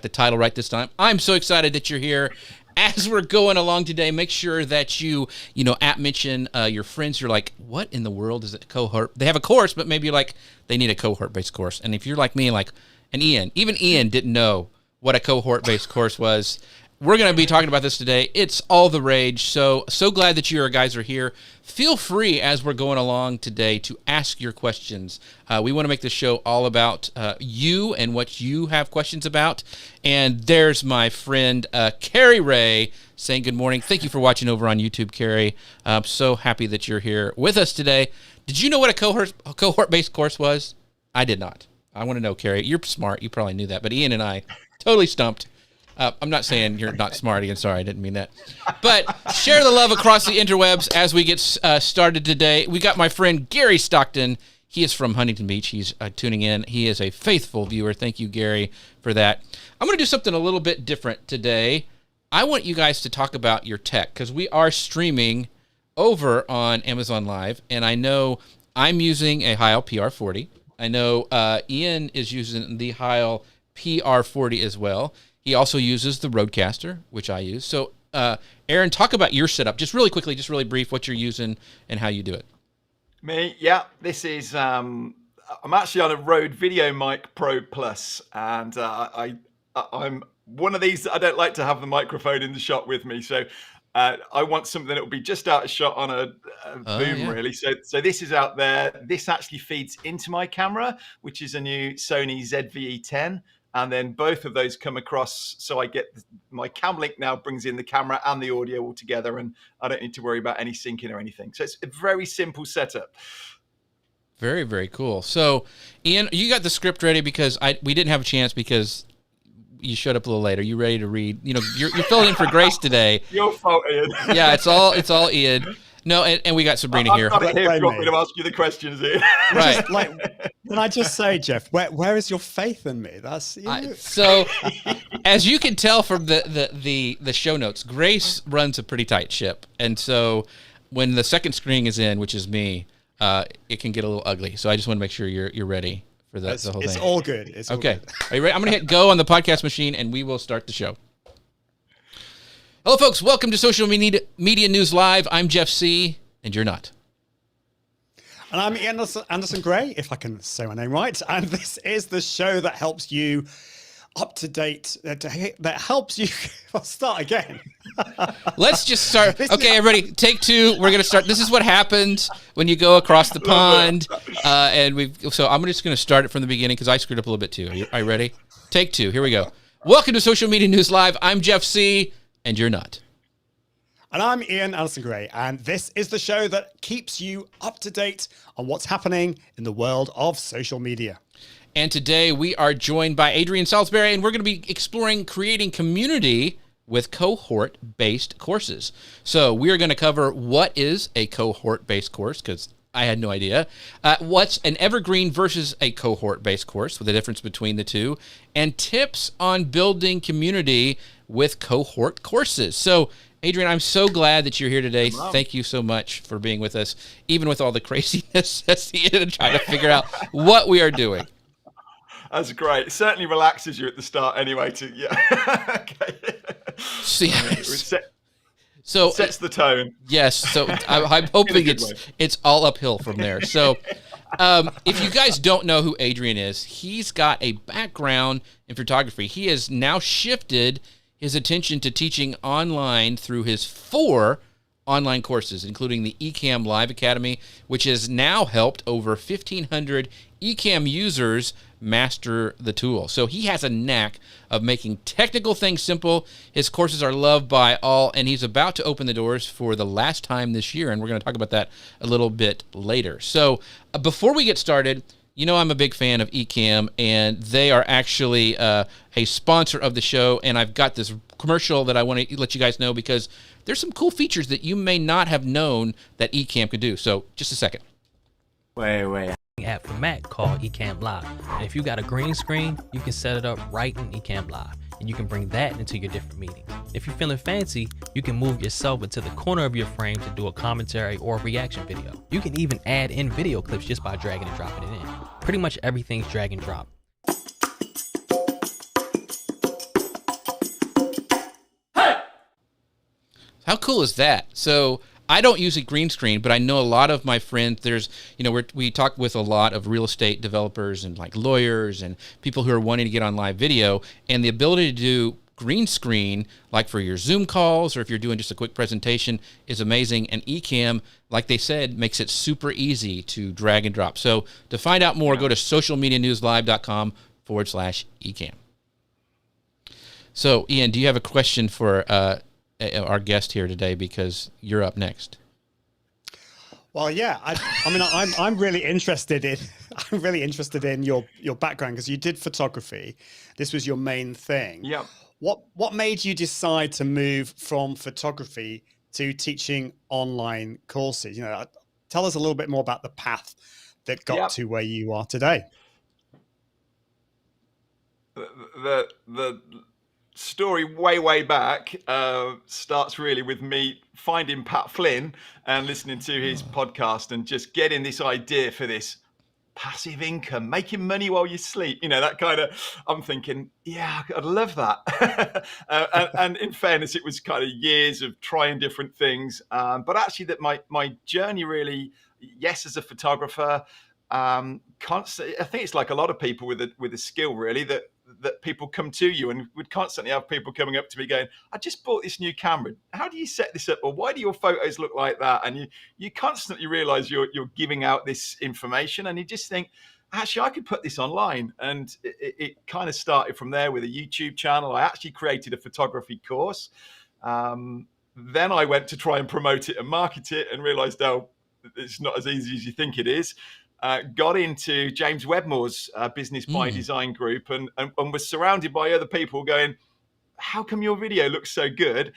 The title right this time. I'm so excited that you're here. As we're going along today, make sure that you mention your friends. You're like, what in the world is it? Cohort? They have a course, but maybe you're like, they need a cohort-based course. And if you're like me, and Ian, even Ian didn't know what a cohort-based course was. We're going to be talking about this today. It's all the rage. So glad that you guys are here. Feel free as we're going along today to ask your questions. We want to make this show all about you and what you have questions about. And there's my friend, Carrie Ray, saying good morning. Thank you for watching over on YouTube, Carrie. I'm so happy that you're here with us today. Did you know what a cohort-based course was? I did not. I want to know, Carrie. You're smart. You probably knew that. But Ian and I totally stumped. I'm not saying you're not smart, Ian. Sorry, I didn't mean that. But share the love across the interwebs as we get started today. We got my friend Gary Stockton. He is from Huntington Beach. He's tuning in. He is a faithful viewer. Thank you, Gary, for that. I'm going to do something a little bit different today. I want you guys to talk about your tech because we are streaming over on Amazon Live, and I know I'm using a Heil PR40. I know Ian is using the Heil PR40 as well. He also uses the Rodecaster, which I use. So, Aaron, talk about your setup. Just really quickly, just really brief, what you're using and how you do it. Me, yeah. This is, I'm actually on a Rode Video Mic Pro Plus, and I'm one of these that I don't like to have the microphone in the shot with me. So I want something that will be just out of shot on a boom, really. So this is out there. This actually feeds into my camera, which is a new Sony ZV-E10. And then both of those come across, so I get my cam link now brings in the camera and the audio all together, and I don't need to worry about any syncing or anything. So it's a very simple setup. Very, very cool. So, Ian, you got the script ready because we didn't have a chance because you showed up a little later. You ready to read? You know, you're filling in for Grace today. Your fault, Ian. Yeah, it's all Ian. No, and we got Sabrina here. I'm not here for me to ask you the questions, Ian. Right. Can I just say, Jeff, where is your faith in me? That's so. As you can tell from the show notes, Grace runs a pretty tight ship, and so when the second screen is in, which is me, it can get a little ugly. So I just want to make sure you're ready for the whole thing. It's all good. It's okay. All good. Are you ready? I'm going to hit go on the podcast machine, and we will start the show. Hello, folks. Welcome to Social Media News Live. I'm Jeff C., and you're not. And I'm Ian Anderson Gray, if I can say my name right. And this is the show that helps you up to date, that helps you. I'll start again. Let's just start. Okay, everybody, take two. We're going to start. This is what happens when you go across the pond. So I'm just going to start it from the beginning because I screwed up a little bit too. Are you ready? Take two. Here we go. Welcome to Social Media News Live. I'm Jeff C., and you're not. And I'm Ian Anderson Gray, and this is the show that keeps you up to date on what's happening in the world of social media. And today we are joined by Adrian Salisbury, and we're going to be exploring creating community with cohort-based courses. So we are going to cover what is a cohort-based course, because I had no idea. What's an evergreen versus a cohort-based course, with the difference between the two, and tips on building community with cohort courses. So, Adrian, I'm so glad that you're here today. Thank you so much for being with us, even with all the craziness that's trying to figure out what we are doing. That's great. It certainly relaxes you at the start anyway. Okay. So sets the tone. Yes. So I'm hoping it's all uphill from there. So if you guys don't know who Adrian is, he's got a background in photography. He has now shifted his attention to teaching online through his 4 online courses, including the Ecam Live Academy, which has now helped over 1,500 Ecam users master the tool. So he has a knack of making technical things simple. His courses are loved by all, and he's about to open the doors for the last time this year, and we're going to talk about that a little bit later. So before we get started, you know I'm a big fan of Ecam, and they are actually a sponsor of the show, and I've got this commercial that I want to let you guys know because there's some cool features that you may not have known that Ecam could do. So just a second. Wait. App for Mac called Ecam Live. And if you got a green screen, you can set it up right in Ecam Live, and you can bring that into your different meetings. If you're feeling fancy, you can move yourself into the corner of your frame to do a commentary or a reaction video. You can even add in video clips just by dragging and dropping it in. Pretty much everything's drag and drop. How cool is that? So I don't use a green screen, but I know a lot of my friends. There's, we talk with a lot of real estate developers and like lawyers and people who are wanting to get on live video, and the ability to do green screen, like for your Zoom calls or if you're doing just a quick presentation, is amazing. And Ecam, like they said, makes it super easy to drag and drop. So to find out more, go to socialmedianewslive.com/Ecam. So Ian, do you have a question for our guest here today, because you're up next? Well, yeah, I'm really interested in your background, because you did photography. This was your main thing. Yeah. What made you decide to move from photography to teaching online courses? Tell us a little bit more about the path that got to where you are today. The story way back starts really with me finding Pat Flynn and listening to his podcast and just getting this idea for this passive income, making money while you sleep, that kind of, I'm thinking, yeah, I'd love that. And in fairness, it was kind of years of trying different things, but actually that my journey really, yes, as a photographer, constantly, I think it's like a lot of people with a skill really, that people come to you, and would constantly have people coming up to me going, I just bought this new camera. How do you set this up? Or why do your photos look like that? And you constantly realize you're giving out this information, and you just think, actually, I could put this online. And it kind of started from there with a YouTube channel. I actually created a photography course. Then I went to try and promote it and market it, and realized, oh, it's not as easy as you think it is. Got into James Wedmore's Business by Design group, and was surrounded by other people going, how come your video looks so good?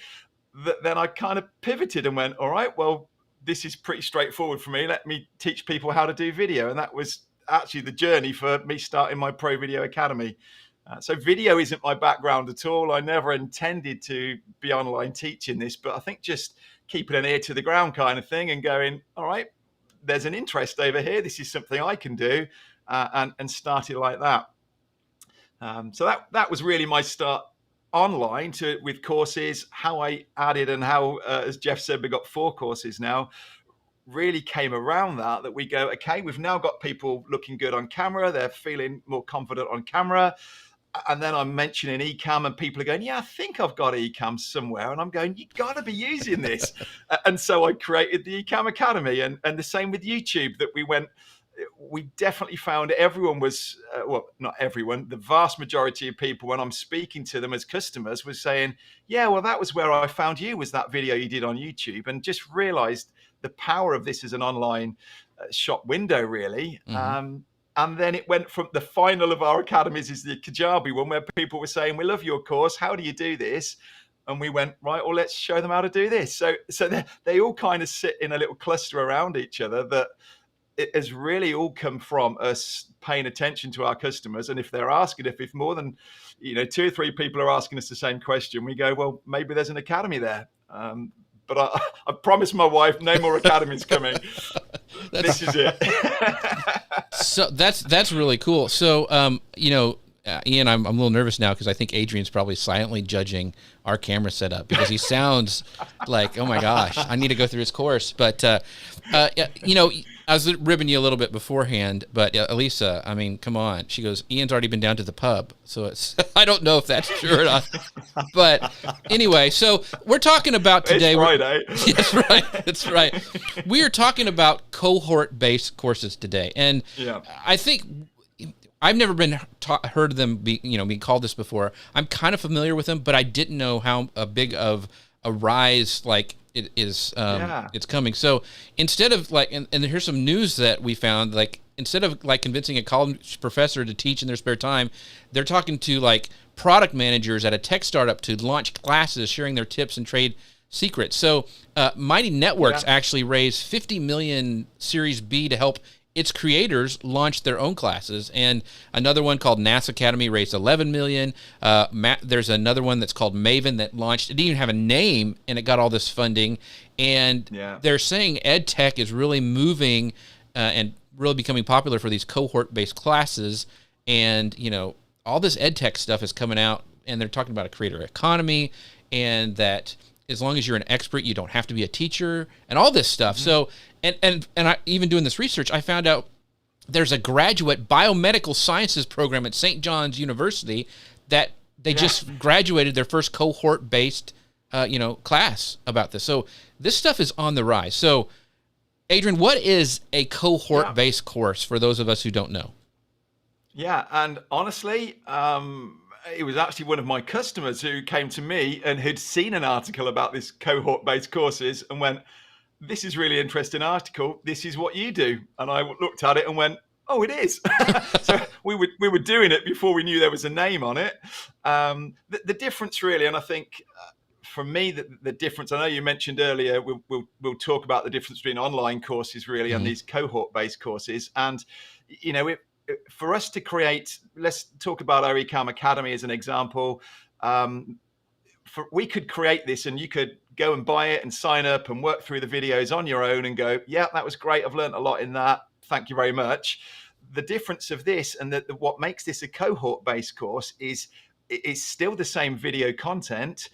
Then I kind of pivoted and went, all right, well, this is pretty straightforward for me. Let me teach people how to do video. And that was actually the journey for me starting my Pro Video Academy. So video isn't my background at all. I never intended to be online teaching this, but I think just keeping an ear to the ground kind of thing and going, all right, there's an interest over here. This is something I can do, and started like that. So that was really my start online with courses. How I added, and how, as Jeff said, we got 4 courses now, really came around that we go, okay, we've now got people looking good on camera. They're feeling more confident on camera. And then I'm mentioning Ecam, and people are going, yeah, I think I've got Ecam somewhere. And I'm going, you got to be using this. And so I created the Ecam Academy, and the same with YouTube, that we definitely found everyone was, well, not everyone, the vast majority of people, when I'm speaking to them as customers, was saying, yeah, well, that was where I found you, was that video you did on YouTube, and just realized the power of this as an online shop window, really. And then it went from the final of our academies is the Kajabi one, where people were saying, we love your course. How do you do this? And we went, right, well, let's show them how to do this. So they all kind of sit in a little cluster around each other. That it has really all come from us paying attention to our customers. And if they're asking, if more than 2 or 3 people are asking us the same question, we go, well, maybe there's an academy there. But I promised my wife no more academies coming. This is it. So that's really cool. So, Ian, I'm a little nervous now, because I think Adrian's probably silently judging our camera setup, because he sounds like, oh my gosh, I need to go through his course. But, I was ribbing you a little bit beforehand, but Elisa, I mean, come on. She goes, Ian's already been down to the pub. So it's, I don't know if that's true or not. But anyway, so we're talking about today. It's Friday. That's right. That's right. We are talking about cohort-based courses today. And I think I've never been heard of them being called this before. I'm kind of familiar with them, but I didn't know how big of a rise it is. It's coming. So instead of and here's some news that we found, instead of convincing a college professor to teach in their spare time, they're talking to product managers at a tech startup to launch classes, sharing their tips and trade secrets. So Mighty Networks actually raised 50 million Series B to help its creators launch their own classes, and another one called NASA Academy raised 11 million. There's another one that's called Maven that launched. It didn't even have a name, and it got all this funding. And they're saying ed tech is really moving and really becoming popular for these cohort-based classes. And all this ed tech stuff is coming out, and they're talking about a creator economy, and that as long as you're an expert, you don't have to be a teacher and all this stuff. So, and I, even doing this research, I found out there's a graduate biomedical sciences program at St. John's University that they just graduated their first cohort-based, class about this. So this stuff is on the rise. So, Adrian, what is a cohort-based course for those of us who don't know? Yeah, and honestly, it was actually one of my customers who came to me and had seen an article about this cohort-based courses and went, "This is really interesting article. This is what you do." And I looked at it and went, "Oh, it is." So we were doing it before we knew there was a name on it. The difference really, and I think for me, the difference, I know you mentioned earlier, we'll talk about the difference between online courses really and these cohort-based courses. And, for us to create, let's talk about our Ecam Academy as an example. We could create this and you could go and buy it and sign up and work through the videos on your own and go, yeah, that was great. I've learned a lot in that. Thank you very much. The difference of this and what makes this a cohort-based course is it's still the same video content,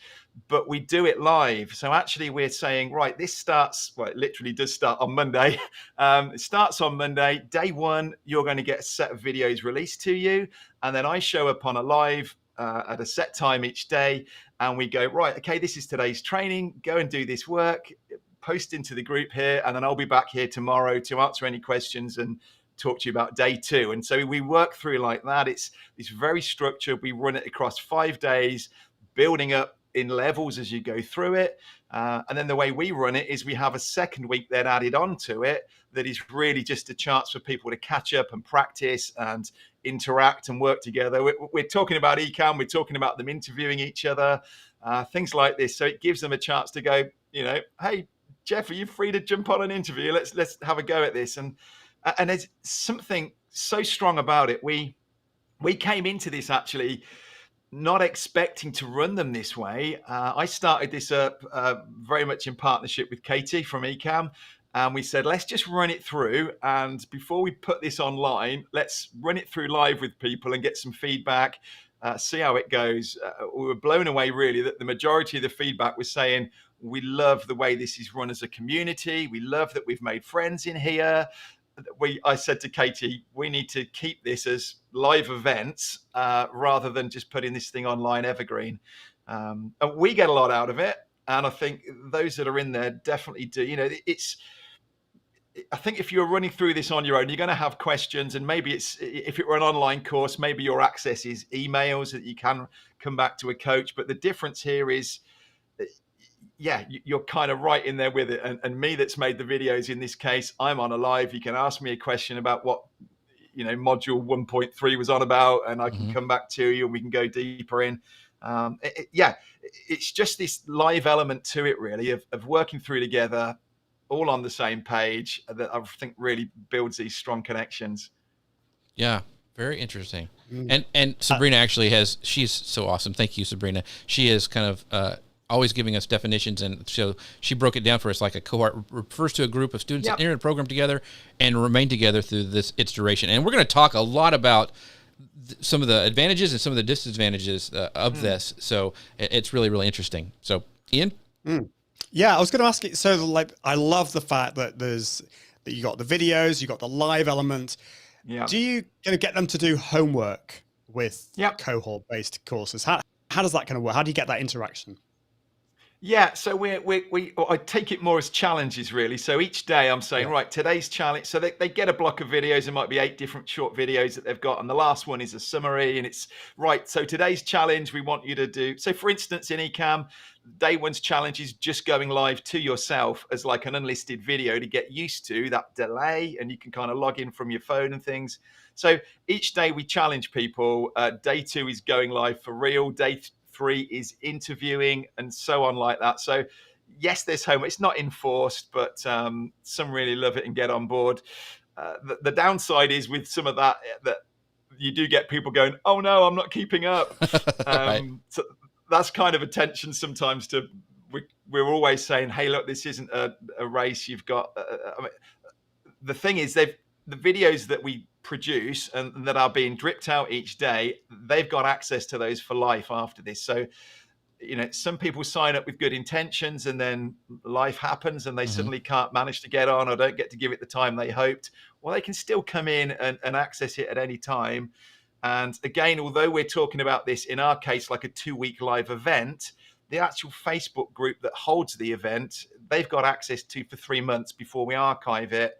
but we do it live. So actually we're saying, right, this starts, well, it literally does start on Monday. It starts on Monday. Day one, you're going to get a set of videos released to you. And then I show up on a live at a set time each day. And we go, right, okay, this is today's training. Go and do this work, post into the group here. And then I'll be back here tomorrow to answer any questions and talk to you about day two. And so we work through like that. It's very structured. We run it across 5 days, building up in levels as you go through it. And then the way we run it is we have a second week then added on to it that is really just a chance for people to catch up and practice and interact and work together. We're talking about Ecam, we're talking about them interviewing each other, things like this. So it gives them a chance to go, hey, Jeff, are you free to jump on an interview? Let's have a go at this. And there's something so strong about it. We came into this actually not expecting to run them this way. I started this up very much in partnership with Katie from Ecam. And we said, let's just run it through. And before we put this online, let's run it through live with people and get some feedback, see how it goes. We were blown away, really, that the majority of the feedback was saying, we love the way this is run as a community. We love that we've made friends in here. I said to Katie, we need to keep this as live events rather than just putting this thing online evergreen. And we get a lot out of it. And I think those that are in there definitely do. I think if you're running through this on your own, you're going to have questions. And maybe if it were an online course, maybe your access is emails that you can come back to a coach. But the difference here is, you're kind of right in there with it. And me that's made the videos in this case, I'm on a live. You can ask me a question about what, module 1.3 was on about, and I can come back to you and we can go deeper in. It's just this live element to it, really, of working through together, all on the same page, that I think really builds these strong connections. Yeah, very interesting. And Sabrina actually she's so awesome. Thank you, Sabrina. She is kind of always giving us definitions, and so she broke it down for us. Like a cohort refers to a group of students that enter a program together and remain together through its duration. And we're going to talk a lot about some of the advantages and some of the disadvantages of this. So it's really, really interesting. So, Ian? Yeah, I was going to ask you. So, I love the fact that you got the videos, you got the live element. Yeah. Do you going to get them to do homework with cohort-based courses? How does that kind of work? How do you get that interaction? Yeah, so I take it more as challenges, really. So each day I'm saying, right, today's challenge. So they get a block of videos. There might be 8 different short videos that they've got. And the last one is a summary. And it's, right, so today's challenge we want you to do. So for instance, in Ecam, day one's challenge is just going live to yourself as like an unlisted video to get used to that delay. And you can kind of log in from your phone and things. So each day we challenge people. Day 2 is going live for real. Day 3 is interviewing, and so on like that. So yes, there's homework. It's not enforced, but some really love it and get on board. The downside is with some of that you do get people going, oh no, I'm not keeping up. Right. So that's kind of a tension sometimes. We're always saying, hey, look, this isn't a race. You've got the thing is, the videos that we produce and that are being dripped out each day, they've got access to those for life after this. So some people sign up with good intentions and then life happens and they Mhm. suddenly can't manage to get on or don't get to give it the time they hoped. Well, they can still come in and access it at any time. And again, although we're talking about this in our case like a 2-week live event, the actual Facebook group that holds the event, they've got access to for 3 months before we archive it.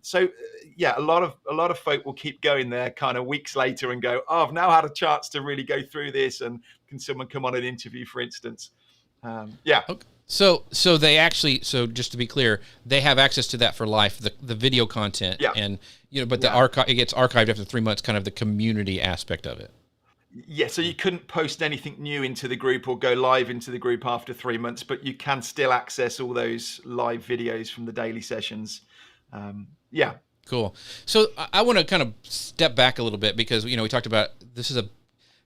So yeah, a lot of folk will keep going there kind of weeks later and go, oh, I've now had a chance to really go through this, and can someone come on an interview, for instance? Yeah. Okay. So they actually, so just to be clear, they have access to that for life, the video content, Yeah. and but the archive, it gets archived after 3 months, kind of the community aspect of it. Yeah, so you couldn't post anything new into the group or go live into the group after 3 months, but you can still access all those live videos from the daily sessions. Yeah. Cool. So I want to kind of step back a little bit because, we talked about this is a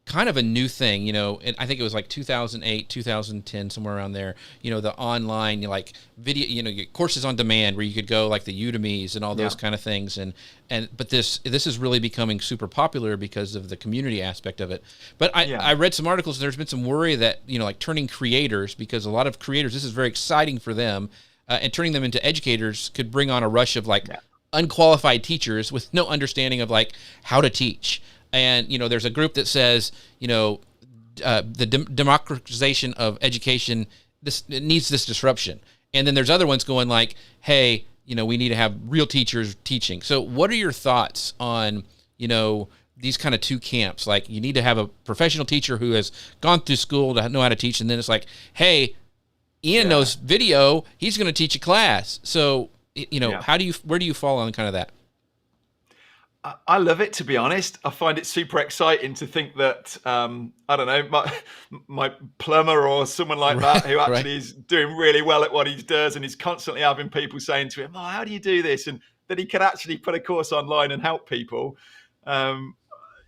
kind of a new thing, and I think it was like 2008, 2010, somewhere around there, the online, like video, your courses on demand where you could go like the Udemy's and all those kind of things. But this is really becoming super popular because of the community aspect of it. But I read some articles and there's been some worry that, like turning creators, because a lot of creators, this is very exciting for them, and turning them into educators could bring on a rush of like unqualified teachers with no understanding of like how to teach. And, there's a group that says, the democratization of education, it needs this disruption. And then there's other ones going like, hey, we need to have real teachers teaching. So what are your thoughts on, these kind of two camps? Like, you need to have a professional teacher who has gone through school to know how to teach. And then it's like, hey, Ian knows video. He's going to teach a class. So, where do you fall on kind of that? I love it, to be honest. I find it super exciting to think that, I don't know, my plumber or someone like that who actually is doing really well at what he does and is constantly having people saying to him, oh, how do you do this? And that he can actually put a course online and help people. I'm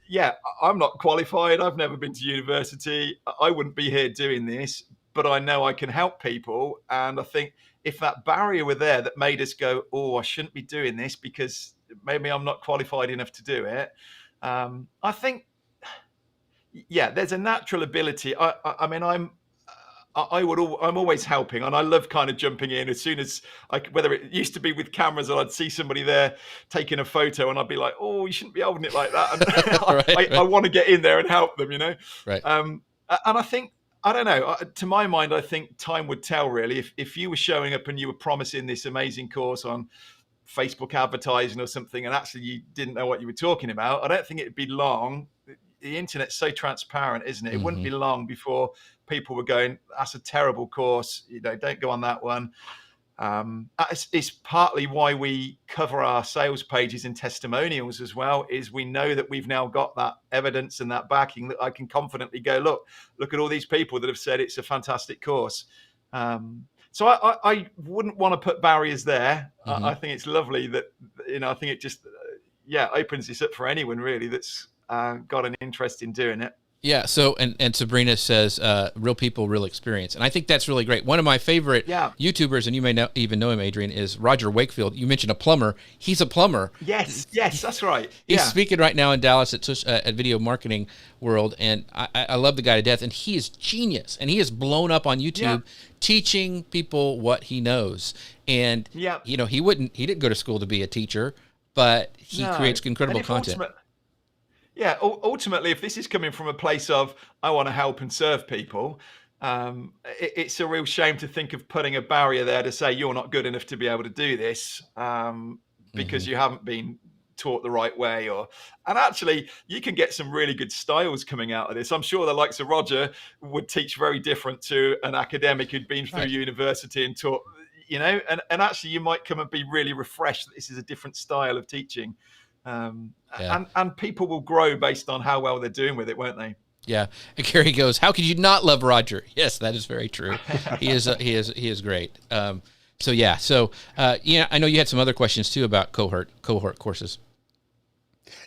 not qualified. I've never been to university. I wouldn't be here doing this, but I know I can help people. And I think if that barrier were there that made us go, oh, I shouldn't be doing this because maybe I'm not qualified enough to do it. I think, there's a natural ability. I'm always helping, and I love kind of jumping in as soon as whether it used to be with cameras and I'd see somebody there taking a photo and I'd be like, oh, you shouldn't be holding it like that. And I want to get in there and help them, Right. And I think, I don't know, to my mind, I think time would tell really. If you were showing up and you were promising this amazing course on Facebook advertising or something, and actually you didn't know what you were talking about, I don't think it'd be long. The internet's so transparent, isn't it? It wouldn't be long before people were going, that's a terrible course, don't go on that one. It's partly why we cover our sales pages and testimonials as well, is we know that we've now got that evidence and that backing that I can confidently go, look at all these people that have said it's a fantastic course. So I wouldn't want to put barriers there. I think it's lovely that, I think it just, opens this up for anyone really that's got an interest in doing it. Yeah. So, and Sabrina says, real people, real experience. And I think that's really great. One of my favorite YouTubers, and you may even know him, Adrian, is Roger Wakefield. You mentioned a plumber. He's a plumber. Yes, that's right. He's speaking right now in Dallas at Video Marketing World. And I love the guy to death. And he is genius. And he is blown up on YouTube teaching people what he knows. And, he didn't go to school to be a teacher, but he creates incredible content. Ultimately, if this is coming from a place of, I want to help and serve people, it's a real shame to think of putting a barrier there to say you're not good enough to be able to do this because you haven't been taught the right way. And actually, you can get some really good styles coming out of this. I'm sure the likes of Roger would teach very different to an academic who'd been through university and taught, and actually you might come and be really refreshed that this is a different style of teaching. And people will grow based on how well they're doing with it, won't they? Yeah. And Gary goes, how could you not love Roger? Yes, that is very true. He is great. I know you had some other questions too about cohort courses.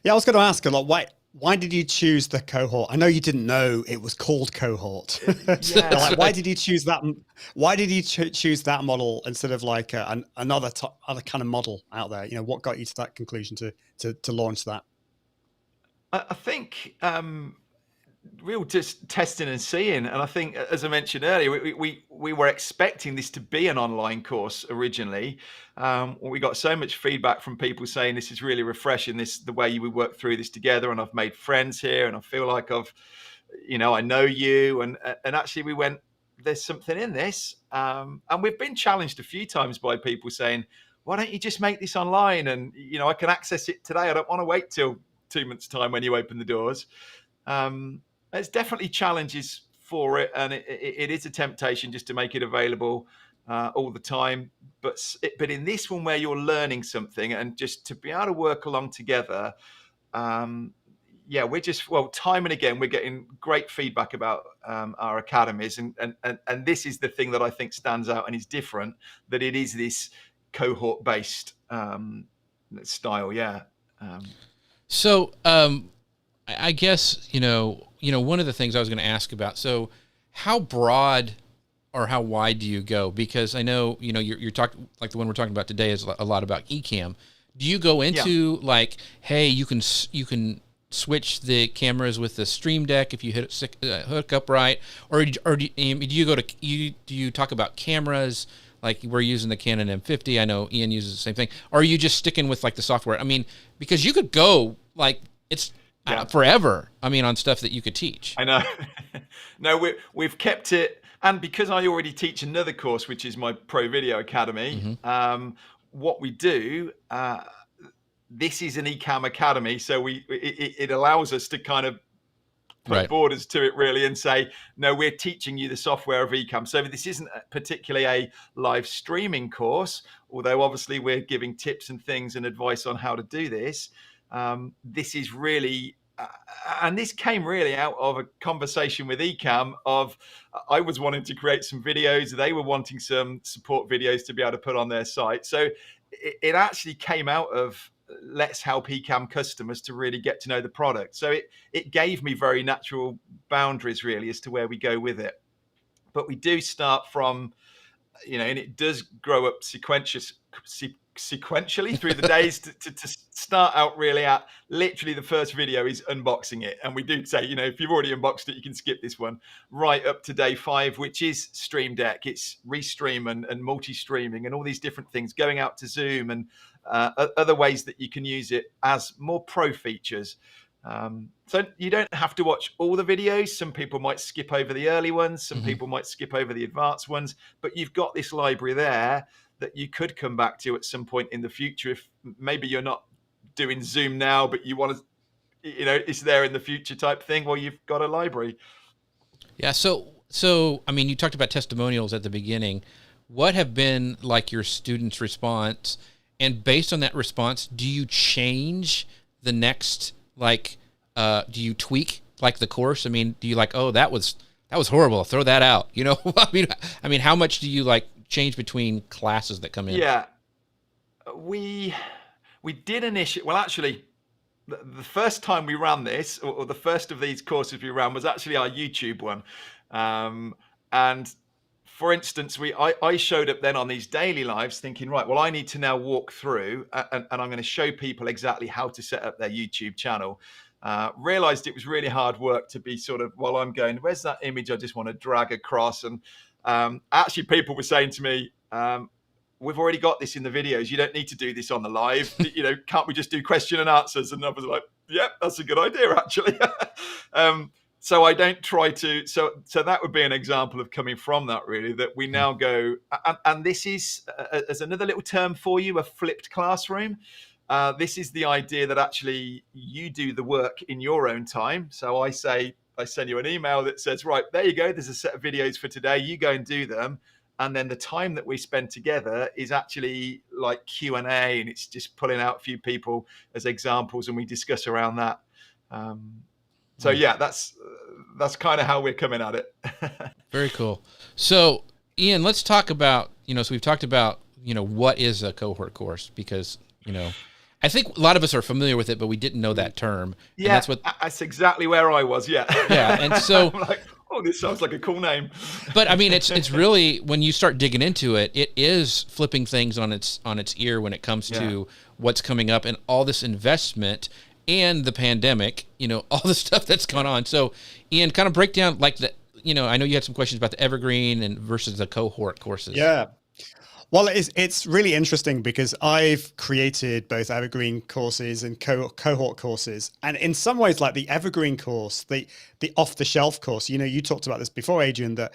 Yeah, I was going to ask a lot. Why did you choose the cohort? I know you didn't know it was called cohort. Why did you choose that? Why did you choose that model instead of like other kind of model out there? What got you to that conclusion to launch that? I think real just testing and seeing. And I think, as I mentioned earlier, we were expecting this to be an online course originally. We got so much feedback from people saying this is really refreshing, the way we work through this together, and I've made friends here, and I feel like I know you, and actually we went, there's something in this, and we've been challenged a few times by people saying, why don't you just make this online, and I can access it today, I don't want to wait till 2 months time when you open the doors. There's definitely challenges for it, and it is a temptation just to make it available all the time. But in this one where you're learning something and just to be able to work along together, we're just, time and again, we're getting great feedback about our academies. And this is the thing that I think stands out and is different, that it is this cohort-based style. Yeah. So I guess, one of the things I was going to ask about, so how broad or how wide do you go? Because I know, you're talking, like the one we're talking about today is a lot about Ecam. Do you go into like, hey, you can switch the cameras with the Stream Deck if you hook up right, or do you talk about cameras like we're using the Canon M50? I know Ian uses the same thing. Or are you just sticking with like the software? I mean, because you could go like it's forever. I mean, on stuff that you could teach. I know. No, we've kept it, and because I already teach another course, which is my Pro Video Academy. Mm-hmm. What we do. This is an Ecam Academy, so it allows us to kind of put borders to it really and say, no, we're teaching you the software of Ecam. So this isn't particularly a live streaming course, although obviously we're giving tips and things and advice on how to do this. This is really, and this came really out of a conversation with Ecam of, I was wanting to create some videos. They were wanting some support videos to be able to put on their site. So it actually came out of, let's help Ecam customers to really get to know the product. So it gave me very natural boundaries really as to where we go with it. But we do start from, and it does grow up sequentially through the days to start out really at literally the first video is unboxing it. And we do say, if you've already unboxed it, you can skip this one, right up to day 5, which is Stream Deck. It's restream and multi-streaming and all these different things, going out to Zoom and other ways that you can use it as more pro features. So you don't have to watch all the videos. Some people might skip over the early ones. Some people might skip over the advanced ones, but you've got this library there that you could come back to at some point in the future. If maybe you're not doing Zoom now, but you want to, it's there in the future type thing. Well, you've got a library. Yeah. So, I mean, you talked about testimonials at the beginning. What have been like your students' response? And based on that response, do you change the next, do you tweak like the course? I mean, do you that was horrible, I'll throw that out, I mean, how much do you change between classes that come in? Yeah, we did initiate, well, actually, the first time we ran this, or the first of these courses we ran was actually our YouTube one. And for instance, I showed up then on these daily lives thinking, right, well, I need to now walk through and I'm going to show people exactly how to set up their YouTube channel. Realized it was really hard work to be sort of, while I'm going, where's that image I just want to drag across? And actually people were saying to me, we've already got this in the videos. You don't need to do this on the live. Can't we just do question and answers? And I was like, yep, that's a good idea, actually. So I don't try to, so that would be an example of coming from that really, that we now go, and this is, as another little term for you, a flipped classroom. This is the idea that actually you do the work in your own time. So I send you an email that says, right, there you go. There's a set of videos for today. You go and do them. And then the time that we spend together is actually like Q&A, and it's just pulling out a few people as examples and we discuss around that. So yeah, that's kind of how we're coming at it. Very cool. So Ian, let's talk about, so we've talked about, what is a cohort course, because, I think a lot of us are familiar with it, but we didn't know that term. Yeah, and that's exactly where I was. Yeah. Yeah. And so I'm like, oh, this sounds like a cool name. But I mean, it's really, when you start digging into it, it is flipping things on its ear when it comes to what's coming up and all this investment. and the pandemic, all the stuff that's gone on. So, Ian, kind of break down like I know you had some questions about the evergreen and versus the cohort courses. Yeah. Well, it's really interesting because I've created both evergreen courses and cohort courses. And in some ways, like the evergreen course, the off-the-shelf course, you talked about this before, Adrian, that,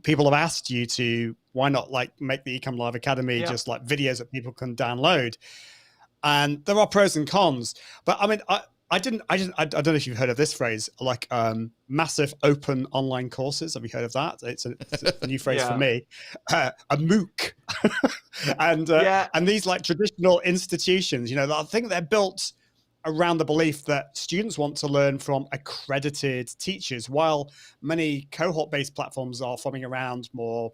people have asked you to, why not like make the Ecam Live Academy just like videos that people can download? And there are pros and cons. But I mean, I don't know if you've heard of this phrase, like massive open online courses. Have you heard of that? It's a new phrase for me, a MOOC. And these like traditional institutions, I think they're built around the belief that students want to learn from accredited teachers, while many cohort-based platforms are forming around more,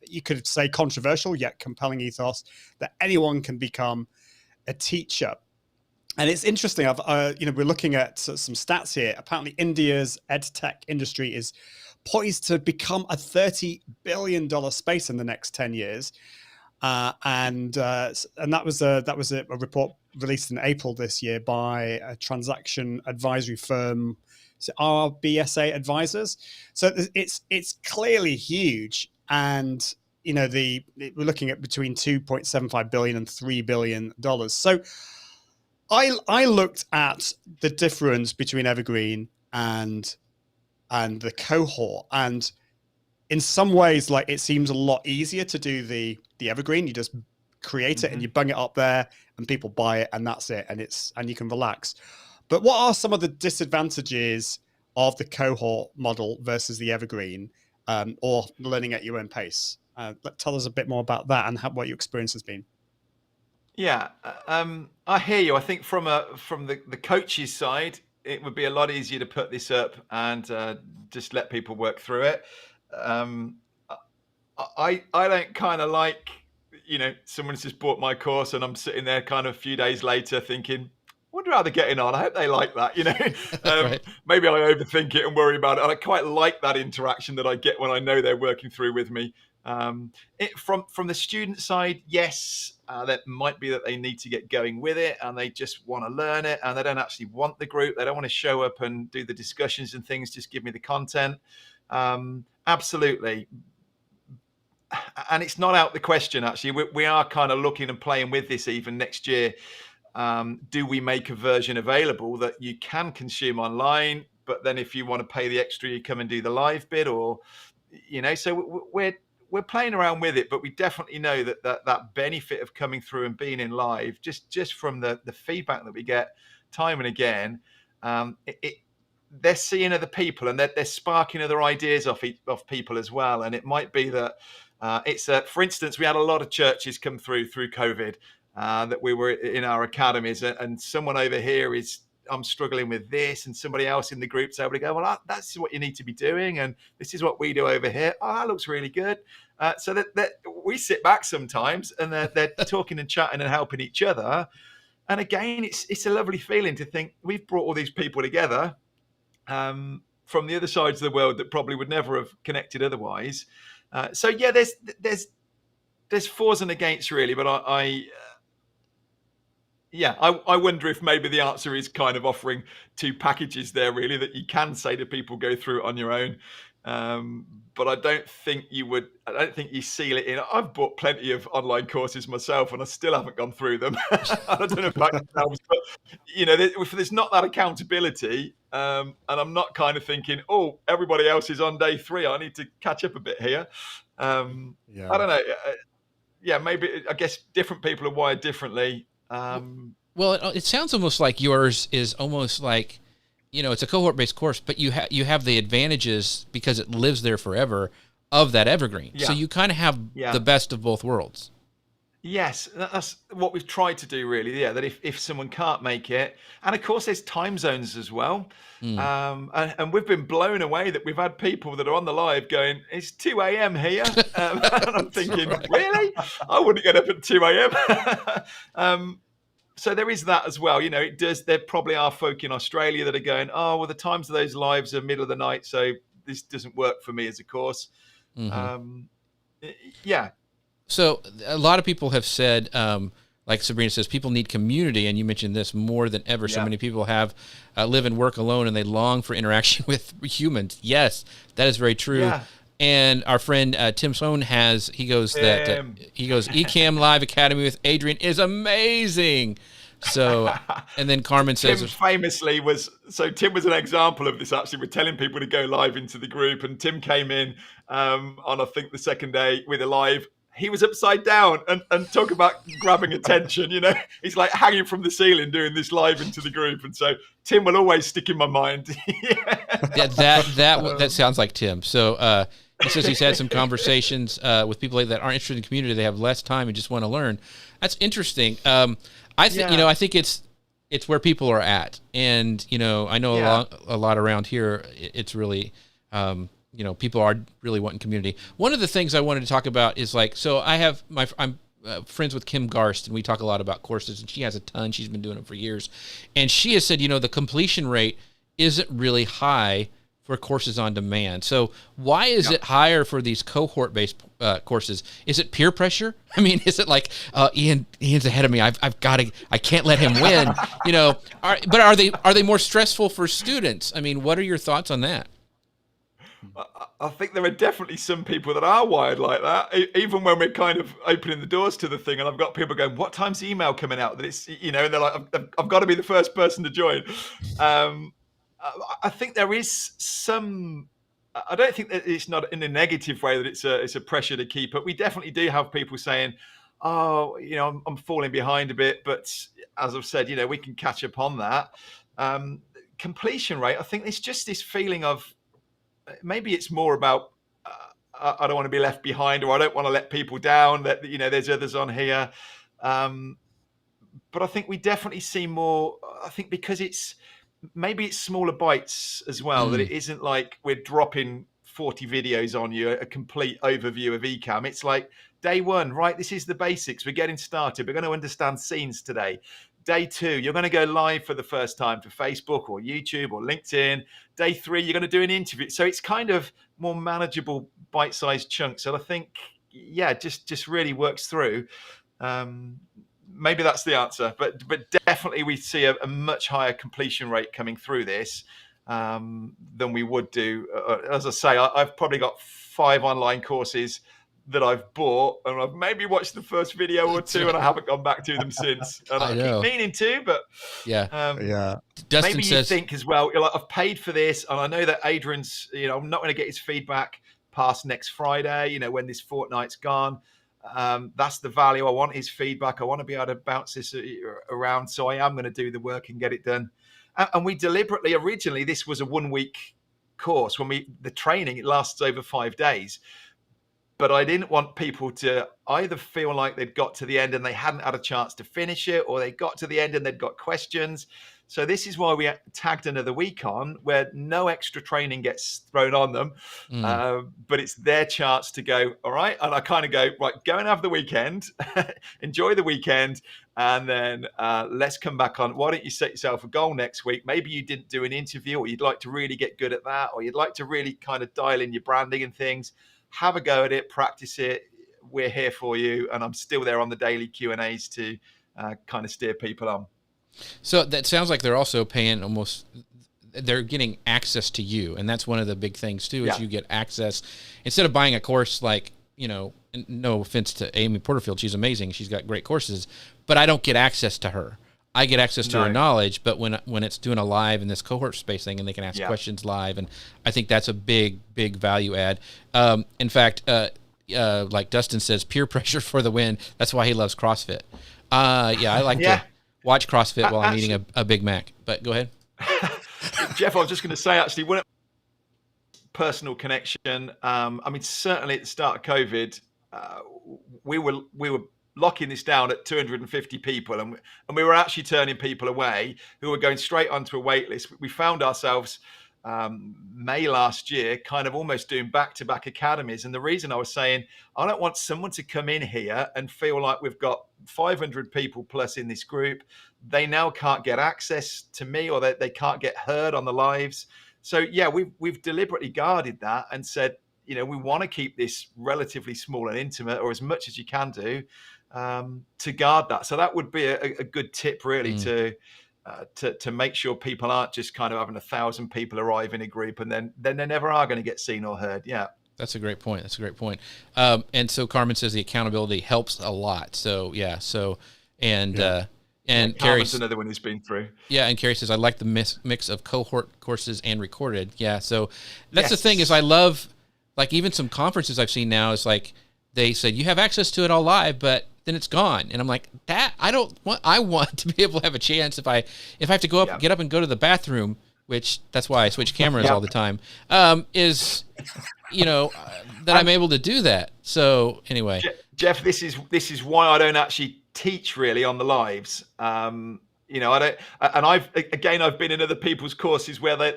you could say, controversial yet compelling ethos that anyone can become a teacher. And it's interesting. We're looking at some stats here. Apparently, India's edtech industry is poised to become a $30 billion space in the next 10 years. And that was a report released in April this year by a transaction advisory firm, RBSA Advisors. So it's clearly huge, and we're looking at between $2.75 billion and $3 billion. So I looked at the difference between evergreen and the cohort, and in some ways, like, it seems a lot easier to do the evergreen. You just create it and you bung it up there and people buy it and that's it, and you can relax. But what are some of the disadvantages of the cohort model versus the evergreen, or learning at your own pace? Tell us a bit more about that and what your experience has been. Yeah, I hear you. I think from the coach's side, it would be a lot easier to put this up and just let people work through it. I don't kind of like, someone's just bought my course and I'm sitting there kind of a few days later thinking, I wonder how they're getting on. I hope they like that, Right. Maybe I overthink it and worry about it. And I quite like that interaction that I get when I know they're working through with me. From the student side, yes, that might be that they need to get going with it and they just want to learn it and they don't actually want the group. They don't want to show up and do the discussions and things. Just give me the content. Absolutely. And it's not out the question, actually. We are kind of looking and playing with this even next year. Do we make a version available that you can consume online, but then if you want to pay the extra, you come and do the live bit, or, so we're playing around with it, but we definitely know that benefit of coming through and being in live, just from the feedback that we get time and again, they're seeing other people and they're sparking other ideas off people as well. And it might be that for instance, we had a lot of churches come through COVID that we were in our academies, and someone over here I'm struggling with this, and somebody else in the group's able to go, well, that's what you need to be doing, and this is what we do over here. Oh, that looks really good. So that we sit back sometimes and they're talking and chatting and helping each other. And again, it's a lovely feeling to think we've brought all these people together from the other sides of the world that probably would never have connected otherwise. So yeah, there's fors and against really, but I wonder if maybe the answer is kind of offering two packages there, really, that you can say to people, go through it on your own. But I don't think you seal it in. I've bought plenty of online courses myself and I still haven't gone through them. I don't know if that helps, but there's not that accountability. And I'm not kind of thinking, oh, everybody else is on day 3. I need to catch up a bit here. I don't know. Maybe, I guess different people are wired differently. Well, it sounds almost like yours is almost like, it's a cohort-based course, but you have the advantages because it lives there forever of that evergreen. Yeah. So you kind of have the best of both worlds. Yes, that's what we've tried to do, really. Yeah, that if someone can't make it, and of course there's time zones as well. And we've been blown away that we've had people that are on the live going, it's 2 a.m. here. And I'm thinking, really? I wouldn't get up at 2 a.m. So there is that as well. There probably are folk in Australia that are going, oh, well, the times of those lives are middle of the night, so this doesn't work for me as a course. Yeah. So a lot of people have said, like Sabrina says, people need community, and you mentioned this more than ever. So many people have live and work alone, and they long for interaction with humans. Yes, that is very true. Yeah. And our friend Tim Sloan he goes Ecam Live Academy with Adrian is amazing. So, and then Carmen says, Tim famously Tim was an example of this. Actually, we're telling people to go live into the group, and Tim came in on I think the second day with a live. He was upside down and talk about grabbing attention. You know, he's like hanging from the ceiling doing this live into the group, and so Tim will always stick in my mind. that sounds like Tim. So. He says he's had some conversations with people that aren't interested in the community. They have less time and just want to learn. That's interesting. I think it's where people are at, and I know a lot around here. It's really, people are really wanting community. One of the things I wanted to talk about is I'm friends with Kim Garst, and we talk a lot about courses, and she has a ton. She's been doing it for years, and she has said, the completion rate isn't really high for courses on demand. So why is it higher for these cohort-based courses? Is it peer pressure? I mean, is it like Ian's ahead of me? I can't let him win. But are they more stressful for students? I mean, what are your thoughts on that? I think there are definitely some people that are wired like that. Even when we're kind of opening the doors to the thing, and I've got people going, "What time's the email coming out?" That it's and they're like, "I've got to be the first person to join." I think there is some. I don't think that it's not in a negative way that it's a pressure to keep up. We definitely do have people saying, "Oh, I'm falling behind a bit," but as I've said, we can catch up on that. Completion rate. I think it's just this feeling of maybe it's more about I don't want to be left behind, or I don't want to let people down. That there's others on here, but I think we definitely see more. I think because maybe it's smaller bites as well, that it isn't like we're dropping 40 videos on you, a complete overview of Ecam. It's like day one, right? This is the basics. We're getting started. We're going to understand scenes today. Day two, you're going to go live for the first time for Facebook or YouTube or LinkedIn. Day three, you're going to do an interview. So it's kind of more manageable bite-sized chunks. So I think, just really works through. Maybe that's the answer, but definitely we see a much higher completion rate coming through this than we would do. As I say, I've probably got 5 online courses that I've bought, and I've maybe watched the first video or 2, and I haven't gone back to them since. And I keep meaning to, but Dustin maybe you think as well, like, I've paid for this, and I know that Adrian's, I'm not going to get his feedback past next Friday, when this fortnight's gone. That's the value. I want his feedback. I want to be able to bounce this around. So I am going to do the work and get it done. And we deliberately, originally, this was a 1-week course. The training, it lasts over 5 days. But I didn't want people to either feel like they'd got to the end and they hadn't had a chance to finish it, or they got to the end and they'd got questions. So this is why we tagged another week on, where no extra training gets thrown on them, but it's their chance to go, all right. And I kind of go, right, go and have the weekend, enjoy the weekend, and then let's come back on. Why don't you set yourself a goal next week? Maybe you didn't do an interview, or you'd like to really get good at that, or you'd like to really kind of dial in your branding and things. Have a go at it, practice it. We're here for you. And I'm still there on the daily Q&As to kind of steer people on. So that sounds like they're also paying they're getting access to you. And that's one of the big things too, is you get access instead of buying a course, like, no offense to Amy Porterfield. She's amazing. She's got great courses, but I don't get access to her. I get access to her knowledge, but when it's doing a live in this cohort space thing, and they can ask questions live, and I think that's a big value add. In fact, like Dustin says, peer pressure for the win. That's why he loves CrossFit. I like to watch CrossFit while I'm eating a Big Mac. But go ahead. Jeff, I was just going to say, actually, when personal connection, certainly at the start of COVID, we were locking this down at 250 people, and we were actually turning people away who were going straight onto a wait list. We found ourselves May last year kind of almost doing back-to-back academies. And the reason I was saying, I don't want someone to come in here and feel like we've got 500 people plus in this group. They now can't get access to me, or they can't get heard on the lives. So we've deliberately guarded that and said, we want to keep this relatively small and intimate, or as much as you can do. to guard that. So that would be a good tip, really, to make sure people aren't just kind of having 1,000 people arrive in a group and then they never are going to get seen or heard. Yeah. That's a great point. And so Carmen says the accountability helps a lot. So yeah. So and Carrie's another one who's been through. Yeah, and Carrie says I like the mix of cohort courses and recorded. Yeah. So that's the thing is I love, like, even some conferences I've seen now is like they said you have access to it all live, but then it's gone. And I'm like, that I want to be able to have a chance if I have to go up, get up and go to the bathroom, which that's why I switch cameras all the time, is, that I'm able to do that. So anyway, Jeff, this is why I don't actually teach really on the lives. I don't, and I've been in other people's courses where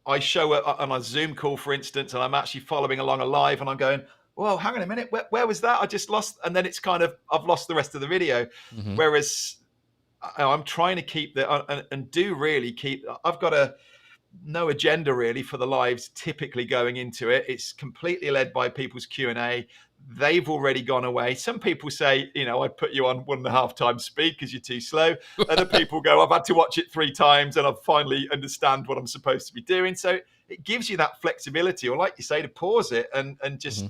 I show up on a Zoom call, for instance, and I'm actually following along a live and I'm going, whoa, hang on a minute, where was that? I just lost, and then it's kind of, I've lost the rest of the video. Mm-hmm. Whereas I'm trying to keep I've got no agenda really for the lives typically going into it. It's completely led by people's Q&A. They've already gone away. Some people say, I put you on 1.5 times speed because you're too slow. Other people go, I've had to watch it 3 times and I finally understand what I'm supposed to be doing. So it gives you that flexibility, or like you say, to pause it and just,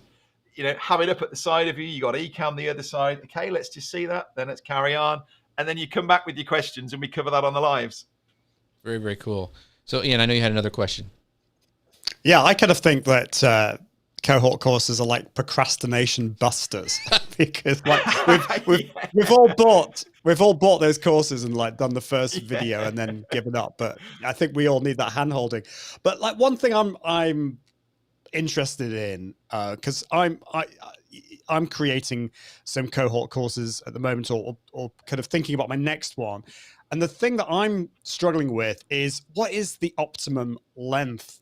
have it up at the side of you. You got Ecam the other side. Okay, let's just see that. Then let's carry on. And then you come back with your questions and we cover that on the lives. Very, very cool. So Ian, I know you had another question. Yeah, I kind of think that cohort courses are like procrastination busters because like we've all bought those courses and like done the first video and then given up. But I think we all need that hand holding. But like one thing I'm interested in, because I'm creating some cohort courses at the moment, or kind of thinking about my next one. And the thing that I'm struggling with is, what is the optimum length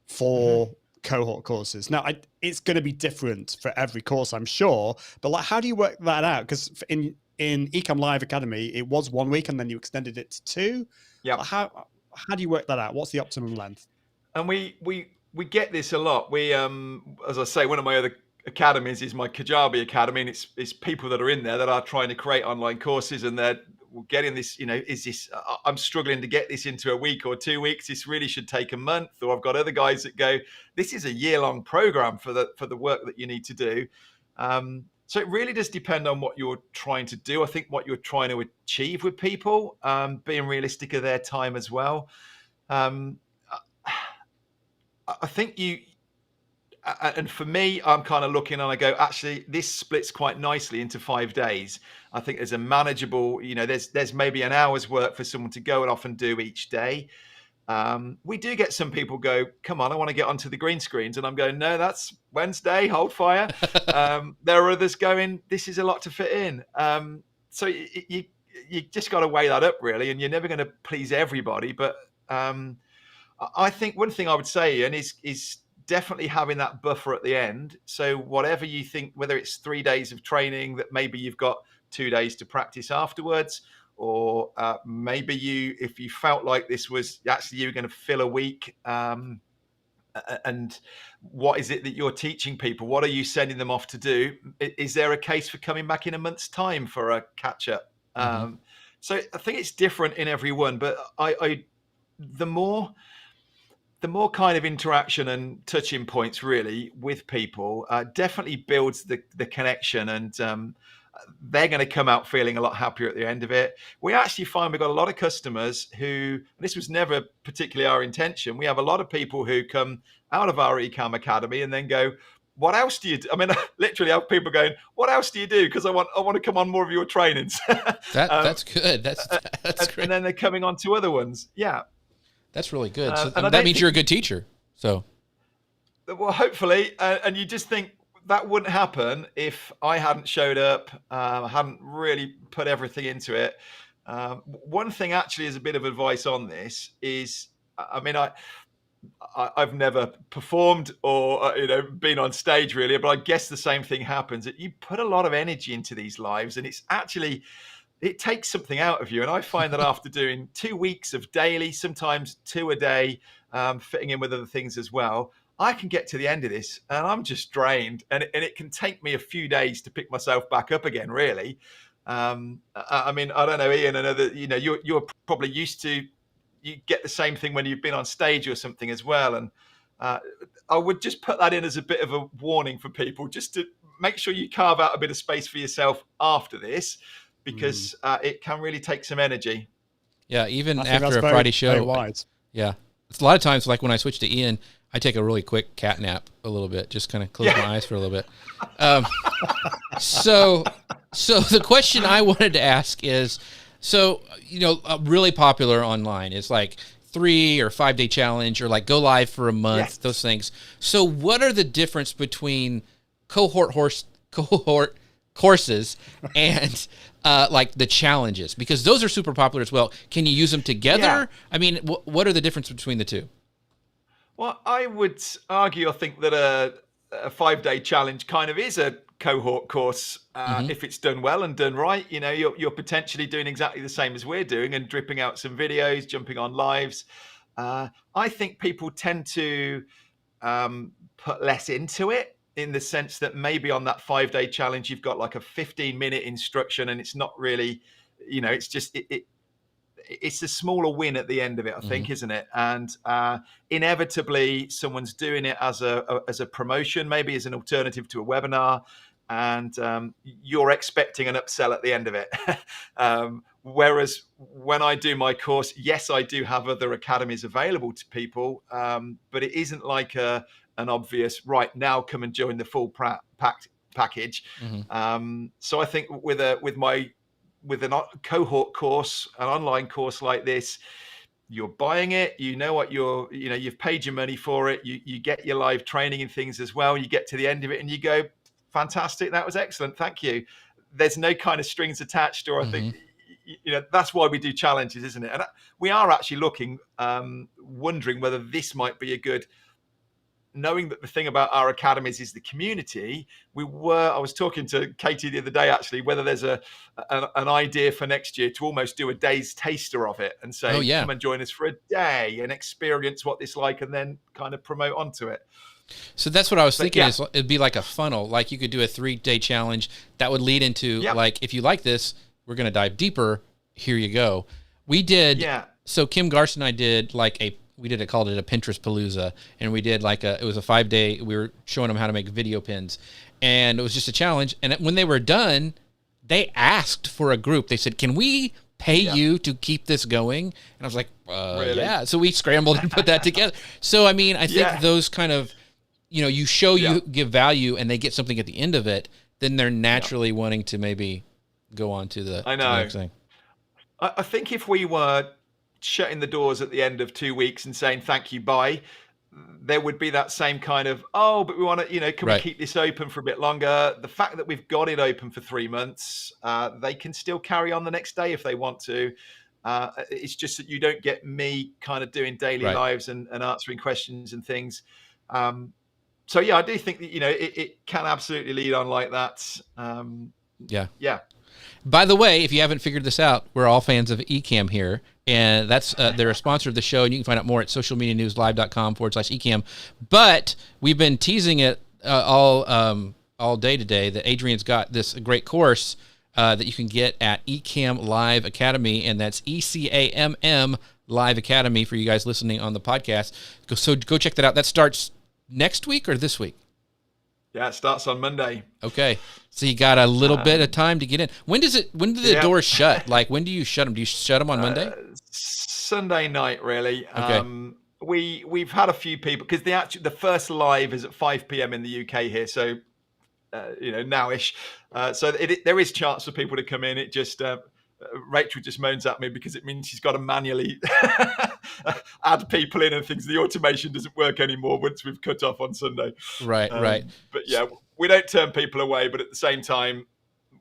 for cohort courses? Now, it's going to be different for every course, I'm sure. But like, how do you work that out? Because in Ecam Live Academy, it was 1 week, and then you extended it to 2. Yeah. How do you work that out? What's the optimum length? And we get this a lot. We, as I say, one of my other academies is my Kajabi Academy, and it's people that are in there that are trying to create online courses, and they're getting this, is this, I'm struggling to get this into a week or 2 weeks. This really should take a month. Or I've got other guys that go, this is a year-long program for the work that you need to do. So it really does depend on what you're trying to do. I think what you're trying to achieve with people, being realistic of their time as well. I think and for me, I'm kind of looking and I go, actually, this splits quite nicely into 5 days. I think there's a manageable, there's maybe an hour's work for someone to go and off and do each day. We do get some people go, come on, I want to get onto the green screens. And I'm going, no, that's Wednesday, hold fire. There are others going, this is a lot to fit in. So you just got to weigh that up, really. And you're never going to please everybody. But I think one thing I would say, Ian, is definitely having that buffer at the end. So whatever you think, whether it's 3 days of training that maybe you've got 2 days to practice afterwards, or maybe if you felt like this was actually you were going to fill a week, and what is it that you're teaching people? What are you sending them off to do? Is there a case for coming back in a month's time for a catch up? Mm-hmm. So I think it's different in everyone, but the more kind of interaction and touching points really with people definitely builds the connection, and they're going to come out feeling a lot happier at the end of it. We actually find we've got a lot of customers who, and this was never particularly our intention, we have a lot of people who come out of our Ecam Academy and then go, what else do you do? I mean, literally have people going, what else do you do? Because I want to come on more of your trainings. That's good. That's great. And then they're coming on to other ones. Yeah. That's really good. So that means you're a good teacher. So, well, hopefully, and you just think that wouldn't happen if I hadn't showed up, hadn't really put everything into it. One thing actually is a bit of advice on this is, I mean, I've never performed or been on stage really, but I guess the same thing happens. That you put a lot of energy into these lives, and it takes something out of you. And I find that after doing 2 weeks of daily, sometimes 2 a day, fitting in with other things as well, I can get to the end of this and I'm just drained, and it can take me a few days to pick myself back up again, really. I mean, I don't know, Ian, I know that, you're probably used to, you get the same thing when you've been on stage or something as well. And I would just put that in as a bit of a warning for people, just to make sure you carve out a bit of space for yourself after this, because it can really take some energy. Yeah, even after a Friday show. Very wise. Yeah. It's a lot of times, like when I switch to Ian, I take a really quick cat nap a little bit, just kind of close my eyes for a little bit. So the question I wanted to ask is, really popular online is like 3 or 5 day challenge, or like go live for a month, those things. So what are the difference between cohort courses and like the challenges? Because those are super popular as well. Can you use them together? Yeah. I mean, what are the difference between the two? Well, I would argue, I think that a 5 day challenge kind of is a cohort course if it's done well and done right. You're potentially doing exactly the same as we're doing and dripping out some videos, jumping on lives. I think people tend to put less into it, in the sense that maybe on that 5 day challenge you've got like a 15-minute instruction, and it's not really, it's just it's a smaller win at the end of it, I think, isn't it? And inevitably someone's doing it as a promotion, maybe as an alternative to a webinar, and you're expecting an upsell at the end of it. Whereas when I do my course, yes, I do have other academies available to people, but it isn't like an obvious, right, now come and join the full package. So I think with a cohort course, an online course like this, you're buying it, what you've paid your money for it, you get your live training and things as well. You get to the end of it and you go, fantastic, that was excellent, thank you. There's no kind of strings attached, or I think that's why we do challenges, isn't it? And we are actually looking, wondering whether this might be a good, knowing that the thing about our academies is the community. I was talking to Katie the other day, actually, whether there's an idea for next year to almost do a day's taster of it and say, come and join us for a day and experience what it's like, and then kind of promote onto it. So that's what I was thinking, is it'd be like a funnel. Like you could do a 3-day challenge that would lead into like, if you like this, we're going to dive deeper. Here you go. We did. Yeah. So Kim Garson and I did like called it a Pinterest Palooza. And we did it was a 5-day, we were showing them how to make video pins, and it was just a challenge. And when they were done, they asked for a group. They said, can we pay you to keep this going? And I was like, really? Yeah. So we scrambled and put that together. So, I mean, I think those kind of, you show, you give value, and they get something at the end of it, then they're naturally wanting to maybe go on to the next thing. I think if we were shutting the doors at the end of 2 weeks and saying, thank you, bye, there would be that same kind of, but we want to, can we keep this open for a bit longer? The fact that we've got it open for 3 months, they can still carry on the next day if they want to. It's just that you don't get me kind of doing daily lives and answering questions and things. So I do think that, it can absolutely lead on like that. Yeah. By the way, if you haven't figured this out, we're all fans of Ecam here, and that's they're a sponsor of the show, and you can find out more at socialmedianewslive.com/Ecam. But we've been teasing it all day today that Adrian's got this great course that you can get at Ecam Live Academy, and that's ECAMM Live Academy for you guys listening on the podcast. So go check that out. That starts next week or this week? Yeah, it starts on Monday. Okay. So you got a little bit of time to get in. When do the doors shut? Like, when do you shut them? Do you shut them on Monday? Sunday night, really. Okay. We've had a few people, because the first live is at 5 p.m. in the UK here, so nowish. So there is chance for people to come in. It just Rachel just moans at me because it means she's got to manually add people in and things. The automation doesn't work anymore once we've cut off on Sunday. Right. But yeah, we don't turn people away, but at the same time,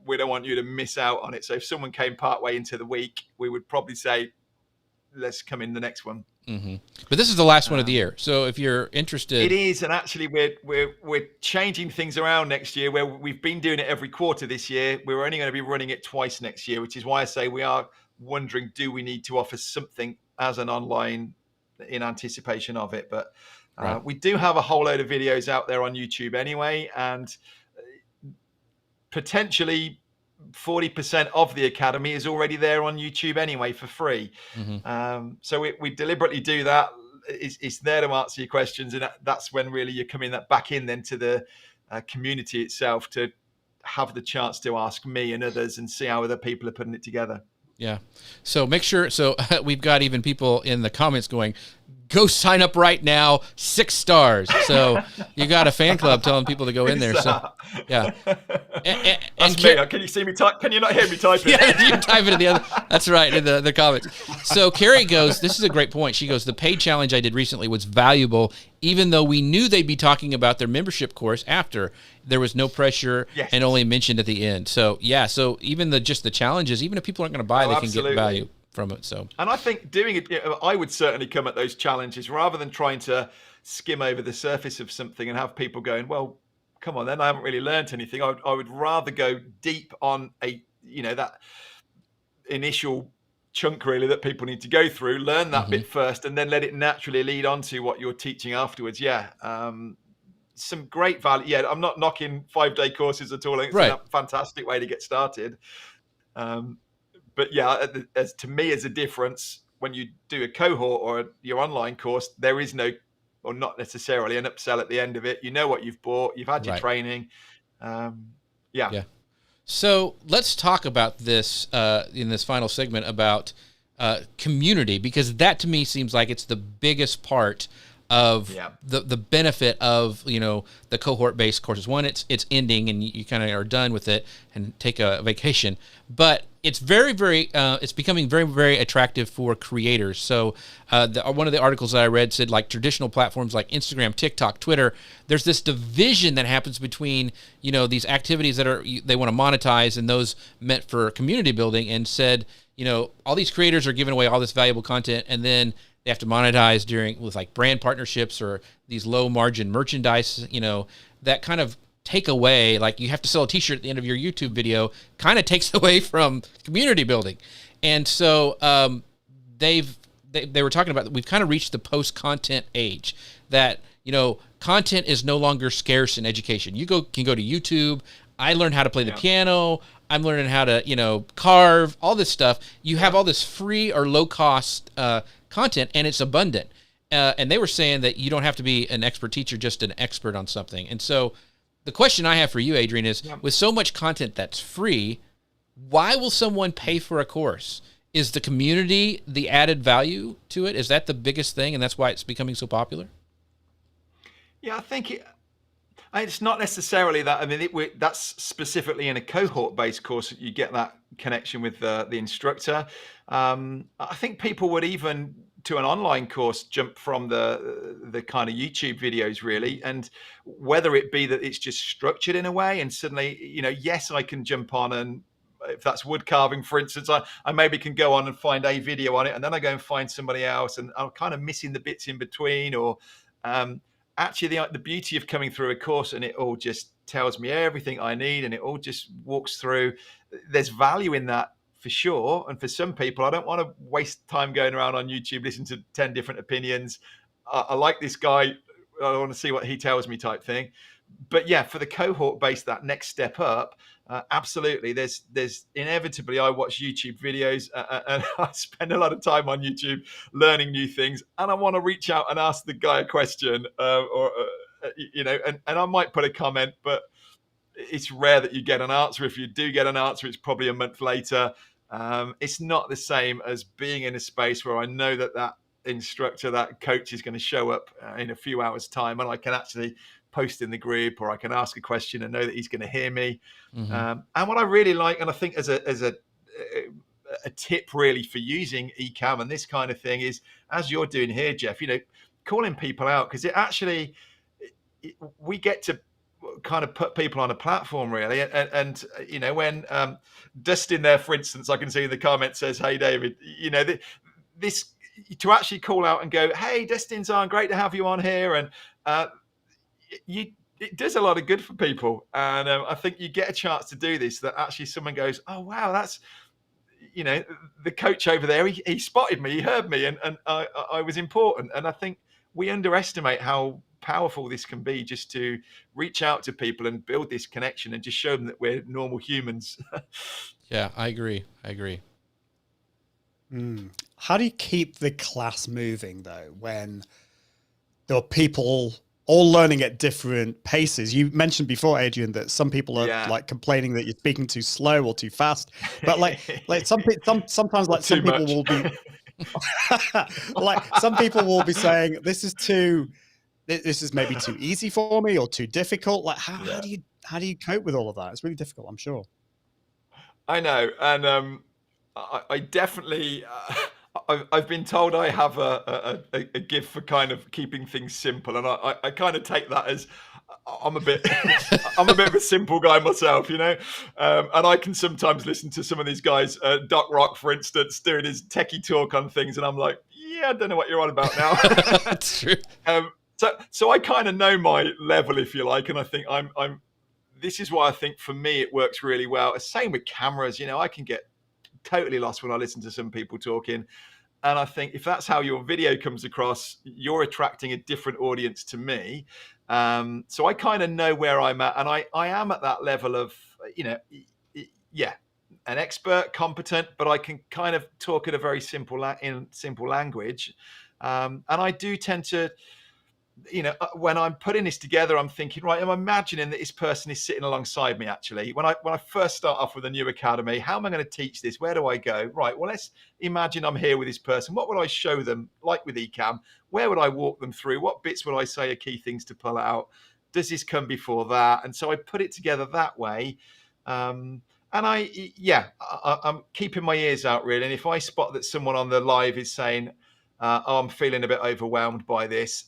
we don't want you to miss out on it. So if someone came partway into the week, we would probably say, let's come in the next one. Mm-hmm. But this is the last one of the year. So if you're interested, it is. And actually we're changing things around next year, where we've been doing it every quarter this year. We're only going to be running it twice next year, which is why I say we are wondering, do we need to offer something as an online in anticipation of it? But Right. We do have a whole load of videos out there on YouTube anyway, and potentially 40% of the academy is already there on YouTube anyway for free. So we deliberately do that. It's there to answer your questions, and that's when really you're coming back in then to the community itself to have the chance to ask me and others and see how other people are putting it together. Yeah. So make sure. So we've got even people in the comments going, go sign up right now, 6 stars. So you got a fan club telling people to go in there. So yeah. That's me. Can you see me type? Can you not hear me typing? Yeah, you type it in the other. That's right, in the comments. So Carrie goes, this is a great point. She goes, the paid challenge I did recently was valuable, even though we knew they'd be talking about their membership course after. There was no pressure and only mentioned at the end. So yeah, so even just the challenges, even if people aren't going to buy, they can get value from it. So, and I think doing it, I would certainly come at those challenges rather than trying to skim over the surface of something and have people going, well, come on, then I haven't really learned anything. I would rather go deep on that initial chunk really that people need to go through, learn that bit first, and then let it naturally lead on to what you're teaching afterwards. Yeah. Some great value. Yeah, I'm not knocking 5-day courses at all. It's a fantastic way to get started. But yeah, as to me, as a difference, when you do a cohort or your online course, there is no, or not necessarily, an upsell at the end of it. You know what you've bought. You've had your training. Yeah. So let's talk about this in this final segment about community, because that to me seems like it's the biggest part of the benefit of the cohort-based courses. One, it's ending and you kind of are done with it and take a vacation, but it's very it's becoming very, very attractive for creators. So one of the articles that I read said, like, traditional platforms like Instagram, TikTok, Twitter, there's this division that happens between these activities that they want to monetize and those meant for community building, and said all these creators are giving away all this valuable content, and then they have to monetize with like brand partnerships or these low margin merchandise, that kind of take away, like you have to sell a t-shirt at the end of your YouTube video, kind of takes away from community building. And so they were talking about that we've kind of reached the post-content age, that content is no longer scarce in education. You can go to YouTube. I learned how to play the piano. I'm learning how to carve, all this stuff. You have all this free or low cost content, and it's abundant. And they were saying that you don't have to be an expert teacher, just an expert on something. And so the question I have for you, Adrian, is with so much content that's free, why will someone pay for a course? Is the community the added value to it? Is that the biggest thing, and that's why it's becoming so popular? Yeah, I think it's not necessarily that. I mean, that's specifically in a cohort-based course that you get that connection with the instructor. I think people would even, to an online course, jump from the kind of YouTube videos really, and whether it be that it's just structured in a way, and suddenly yes, I can jump on, and if that's wood carving, for instance, I maybe can go on and find a video on it, and then I go and find somebody else, and I'm kind of missing the bits in between, or actually the beauty of coming through a course and it all just tells me everything I need and it all just walks through. There's value in that for sure. And for some people, I don't want to waste time going around on YouTube, listening to 10 different opinions. I like this guy, I want to see what he tells me type thing. But yeah, for the cohort based, that next step up, absolutely. There's inevitably, I watch YouTube videos and I spend a lot of time on YouTube learning new things, and I want to reach out and ask the guy a question, and I might put a comment, but it's rare that you get an answer. If you do get an answer, it's probably a month later. It's not the same as being in a space where I know that instructor, that coach is going to show up in a few hours time, and I can actually post in the group, or I can ask a question and know that he's going to hear me. And what I really like, and I think as a tip really for using Ecam and this kind of thing, is, as you're doing here, Jeff, calling people out, because we get to kind of put people on a platform really, and when Dustin there, for instance, I can see in the comments says, "Hey David," this to actually call out and go, "Hey, Dustin's on, great to have you on here," and it does a lot of good for people. And I think you get a chance to do this, that actually someone goes, "Oh wow, that's the coach over there, he spotted me, he heard me, and I was important." And I think we underestimate how powerful this can be, just to reach out to people and build this connection and just show them that we're normal humans. Yeah, I agree. How do you keep the class moving though, when there are people all learning at different paces? You mentioned before, Adrian, that some people are like complaining that you're speaking too slow or too fast, but like sometimes like some people will be like, some people will be saying this is maybe too easy for me or too difficult. Like how do you cope with all of that? It's really difficult, I'm sure. I know, and I definitely I've been told I have a gift for kind of keeping things simple, and I kind of take that as I'm a bit of a simple guy myself, you know, and I can sometimes listen to some of these guys, Doc Rock, for instance, doing his techie talk on things, and I'm like, yeah, I don't know what you're on about now. That's true. So I kind of know my level, if you like, and I think I'm. This is why I think for me it works really well. Same with cameras, you know, I can get totally lost when I listen to some people talking. And I think if that's how your video comes across, you're attracting a different audience to me. So I kind of know where I'm at, and I am at that level of, you know, yeah, an expert, competent, but I can kind of talk at a very simple language. And I do tend to, you know, when I'm putting this together, I'm thinking, right, I'm imagining that this person is sitting alongside me. Actually, when I first start off with a new academy, how am I going to teach this? Where do I go? Right, well, let's imagine I'm here with this person. What would I show them? Like with Ecam, where would I walk them through? What bits would I say are key things to pull out? Does this come before that? And so I put it together that way. And I'm keeping my ears out, really. And if I spot that someone on the live is saying, oh, I'm feeling a bit overwhelmed by this,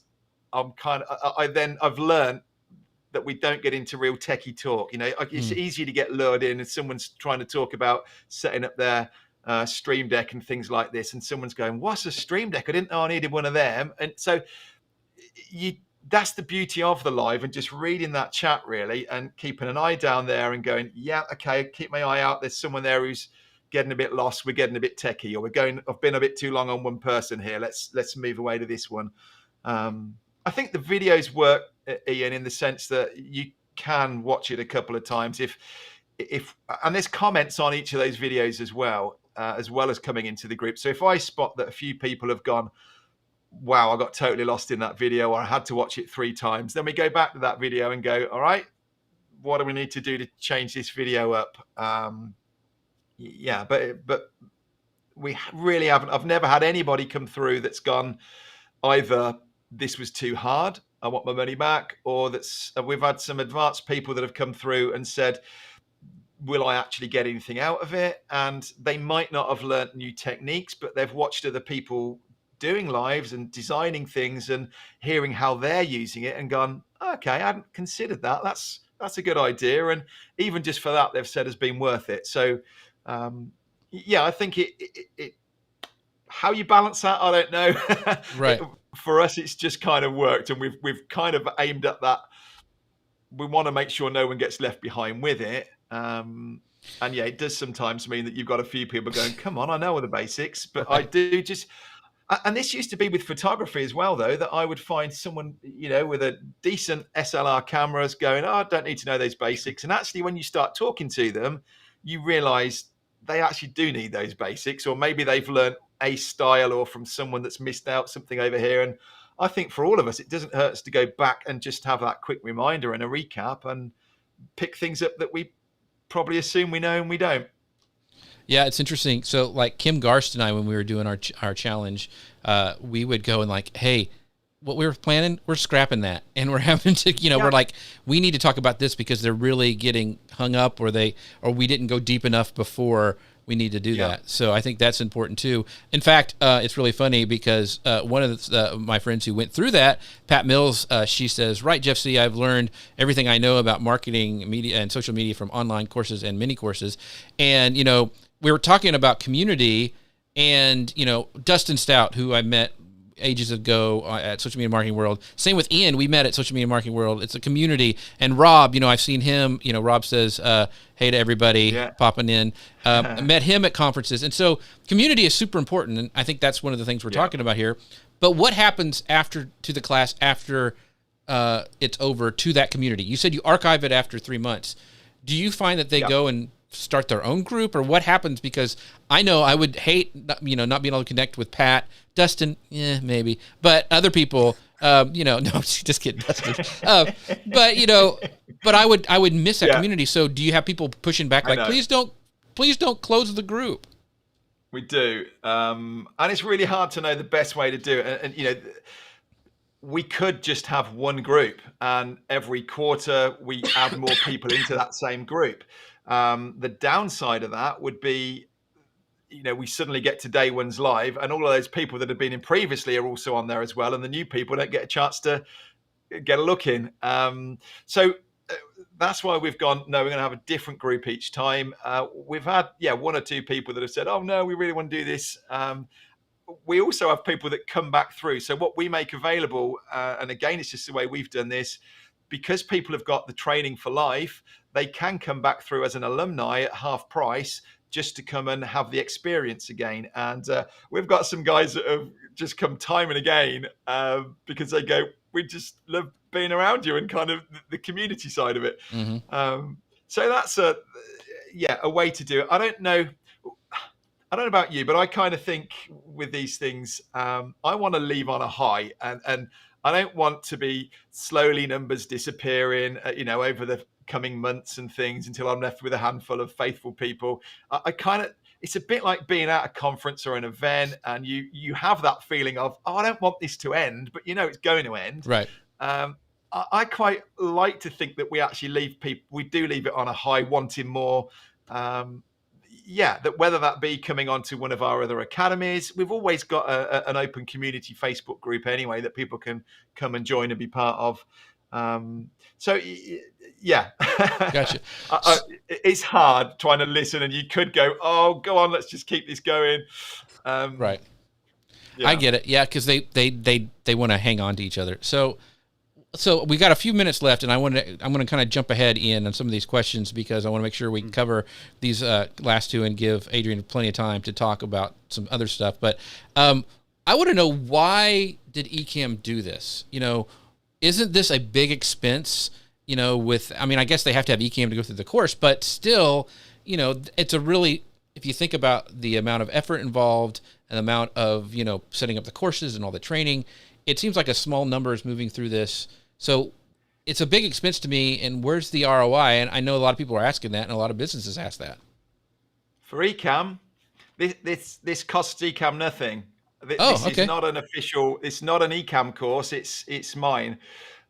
I've learned that we don't get into real techie talk. You know, it's easy to get lured in, and someone's trying to talk about setting up their Stream Deck and things like this, and someone's going, "What's a Stream Deck? I didn't know I needed one of them." And so, that's the beauty of the live, and just reading that chat really, and keeping an eye down there and going, "Yeah, okay, keep my eye out. There's someone there who's getting a bit lost. We're getting a bit techie, or I've been a bit too long on one person here. Let's move away to this one." I think the videos work, Ian, in the sense that you can watch it a couple of times if and there's comments on each of those videos as well as coming into the group. So if I spot that a few people have gone, wow, I got totally lost in that video, or I had to watch it 3 times, then we go back to that video and go, all right, what do we need to do to change this video up? But we really haven't. I've never had anybody come through that's gone either this was too hard, I want my money back, or we've had some advanced people that have come through and said, will I actually get anything out of it? And they might not have learnt new techniques, but they've watched other people doing lives and designing things and hearing how they're using it and gone, okay, I hadn't considered that. That's a good idea. And even just for that, they've said has been worth it. So I think it how you balance that, I don't know. Right. For us, it's just kind of worked, and we've kind of aimed at that. We want to make sure no one gets left behind with it. And yeah, it does sometimes mean that you've got a few people going, come on, I know all the basics, but I do just, and this used to be with photography as well, though, that I would find someone, you know, with a decent SLR cameras going, oh, I don't need to know those basics. And actually, when you start talking to them, you realize they actually do need those basics, or maybe they've learned a style or from someone that's missed out something over here. And I think for all of us, it doesn't hurt us to go back and just have that quick reminder and a recap and pick things up that we probably assume we know and we don't. Yeah, it's interesting. So like Kim Garst and I, when we were doing our challenge, we would go and like, hey, what we were planning, we're scrapping that. And we're having to, you know, we're like, we need to talk about this because they're really getting hung up, or we didn't go deep enough before we need to do that. So I think that's important too. In fact, it's really funny because one of my friends who went through that, Pat Mills, she says, right, Jeff C., I've learned everything I know about marketing, media, and social media from online courses and mini courses. And, you know, we were talking about community, and, you know, Dustin Stout, who I met ages ago at Social Media Marketing World. Same with Ian. We met at Social Media Marketing World. It's a community. And Rob, you know, I've seen him, you know, Rob says, hey to everybody popping in. Met him at conferences. And so community is super important. And I think that's one of the things we're talking about here. But what happens to the class after it's over to that community? You said you archive it after 3 months. Do you find that they go and start their own group, or what happens? Because I know I would hate, not being able to connect with Pat, Dustin, maybe, but other people, no, just kidding, Dustin. But I would miss that community. So do you have people pushing back like, please don't close the group? We do, and it's really hard to know the best way to do it. And we could just have one group, and every quarter we add more people into that same group. The downside of that would be, we suddenly get to day one's live, and all of those people that have been in previously are also on there as well, and the new people don't get a chance to get a look in. So that's why we've gone, no, we're going to have a different group each time. We've had, one or two people that have said, oh, no, we really want to do this. We also have people that come back through. So what we make available, and again, it's just the way we've done this, because people have got the training for life, they can come back through as an alumni at half price just to come and have the experience again. And we've got some guys that have just come time and again because they go, we just love being around you and kind of the community side of it. Mm-hmm. So that's a way to do it. I don't know about you, but I kind of think with these things, I want to leave on a high, and I don't want to be slowly numbers disappearing, over the coming months and things until I'm left with a handful of faithful people. It's a bit like being at a conference or an event, and you have that feeling of, I don't want this to end, but it's going to end. Right. I quite like to think that we actually we do leave it on a high, wanting more. That whether that be coming onto one of our other academies, we've always got an open community Facebook group anyway that people can come and join and be part of. Gotcha. It's hard trying to listen, and you could go, oh, go on, let's just keep this going. Right. Yeah. I get it. Yeah, because they want to hang on to each other. So we got a few minutes left, and I'm going to kind of jump ahead on some of these questions because I want to make sure we can cover these last two and give Adrian plenty of time to talk about some other stuff. But I want to know, why did Ecam do this? Isn't this a big expense? I guess they have to have Ecam to go through the course, but still, it's a really, if you think about the amount of effort involved and the amount of, setting up the courses and all the training, it seems like a small number is moving through this. So it's a big expense to me, and where's the ROI? And I know a lot of people are asking that, and a lot of businesses ask that. For Ecam, this costs Ecam nothing. This is not an official, it's not an Ecam course, it's mine.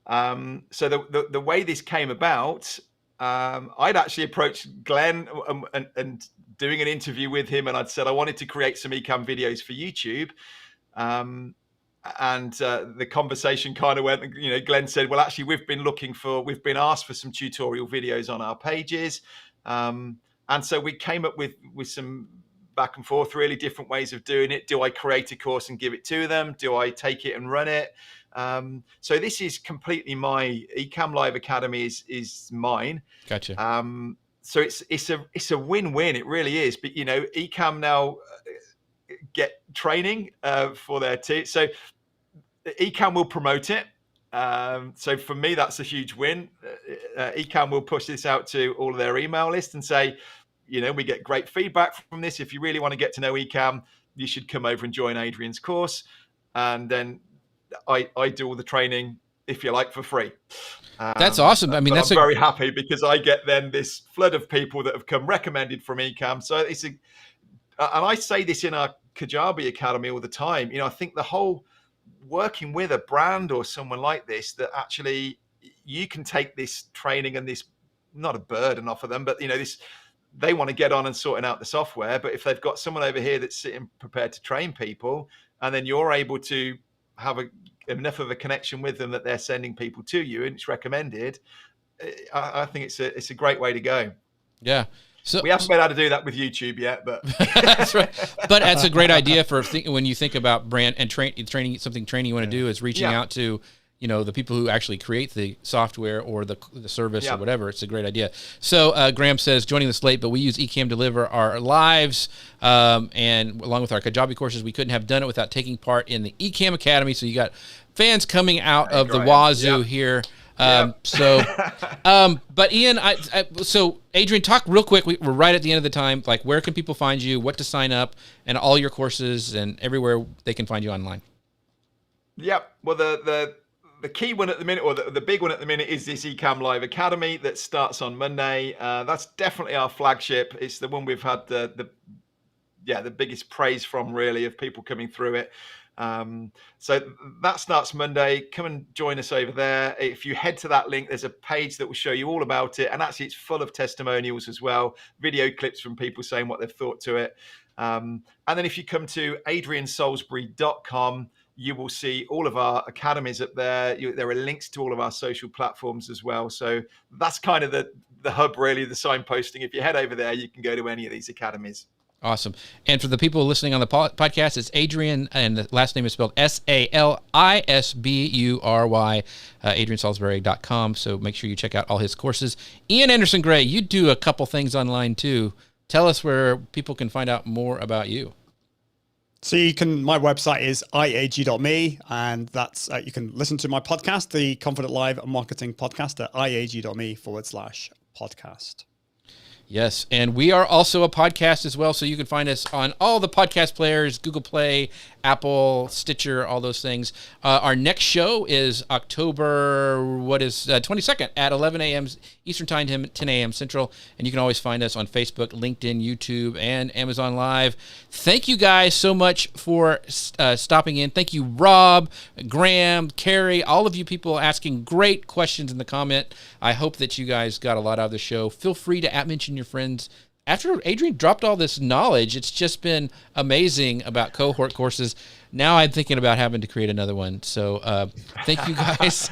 So the way this came about, I'd actually approached Glenn and doing an interview with him, and I'd said I wanted to create some Ecam videos for YouTube. And the conversation kind of went, Glenn said, well, actually, we've been asked for some tutorial videos on our pages. And so we came up with some back and forth, really different ways of doing it. Do I create a course and give it to them? Do I take it and run it? So this is completely my Ecam Live Academy is mine. Gotcha. So it's a win-win. It really is. But, Ecam now get training for their team. So Ecam will promote it. So for me, that's a huge win. Ecam will push this out to all of their email list and say, we get great feedback from this. If you really want to get to know Ecam, you should come over and join Adrian's course. And then I do all the training, if you like, for free. That's awesome. I'm very happy because I get then this flood of people that have come recommended from Ecam. So and I say this in our Kajabi Academy all the time. I think the whole working with a brand or someone like this, that actually you can take this training and this, not a burden off of them, but they want to get on and sorting out the software. But if they've got someone over here that's sitting prepared to train people, and then you're able to have enough of a connection with them that they're sending people to you and it's recommended, I think it's a great way to go. Yeah. So we haven't been able to do that with YouTube yet, but that's right. But that's a great idea for when you think about brand and training. Something training you want to do is reaching out to the people who actually create the software or the service Yeah. or whatever. It's a great idea. So Graham says, joining us late, but we use Ecam to deliver our lives. And along with our Kajabi courses, we couldn't have done it without taking part in the Ecam Academy. So you got fans coming out of the wazoo here. But Ian, so Adrian, talk real quick. We're right at the end of the time. Like, where can people find you, what to sign up, and all your courses and everywhere they can find you online? Yep. Well, the key one at the minute, or the big one at the minute, is this Ecam Live Academy that starts on Monday. That's definitely our flagship. It's the one we've had the biggest praise from, really, of people coming through it. So that starts Monday. Come and join us over there. If you head to that link, there's a page that will show you all about it. And actually, it's full of testimonials as well, video clips from people saying what they've thought to it. And then if you come to adriansalisbury.com, you will see all of our academies up there. There are links to all of our social platforms as well. So that's kind of the hub, really, the signposting. If you head over there, you can go to any of these academies. Awesome. And for the people listening on the podcast, it's Adrian, and the last name is spelled Salisbury, adriansalisbury.com. So make sure you check out all his courses. Ian Anderson Gray, you do a couple things online too. Tell us where people can find out more about you. So my website is iag.me, and that's, you can listen to my podcast, the Confident Live Marketing Podcast, at iag.me/podcast. Yes, and we are also a podcast as well, so you can find us on all the podcast players, Google Play, Apple, Stitcher, all those things. Our next show is October 22nd at 11 a.m. Eastern Time, 10 a.m. Central, and you can always find us on Facebook, LinkedIn, YouTube, and Amazon Live. Thank you guys so much for stopping in. Thank you, Rob, Graham, Carrie, all of you people asking great questions in the comment. I hope that you guys got a lot out of the show. Feel free to mention your friends. After Adrian dropped all this knowledge, it's just been amazing about cohort courses. Now I'm thinking about having to create another one. So thank you guys.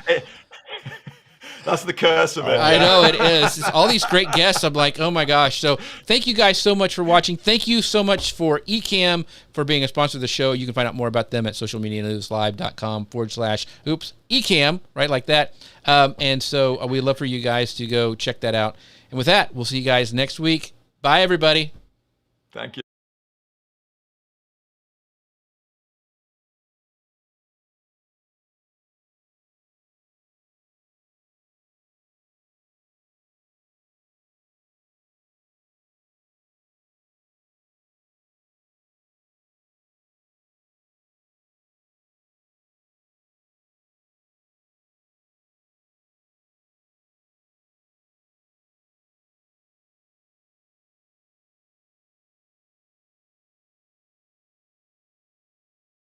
That's the curse of it. I know it is. It's all these great guests. I'm like, oh my gosh. So thank you guys so much for watching. Thank you so much for Ecam for being a sponsor of the show. You can find out more about them at socialmedianewslive.com/Ecam, right? Like that. And so we'd love for you guys to go check that out. And with that, we'll see you guys next week. Bye, everybody. Thank you.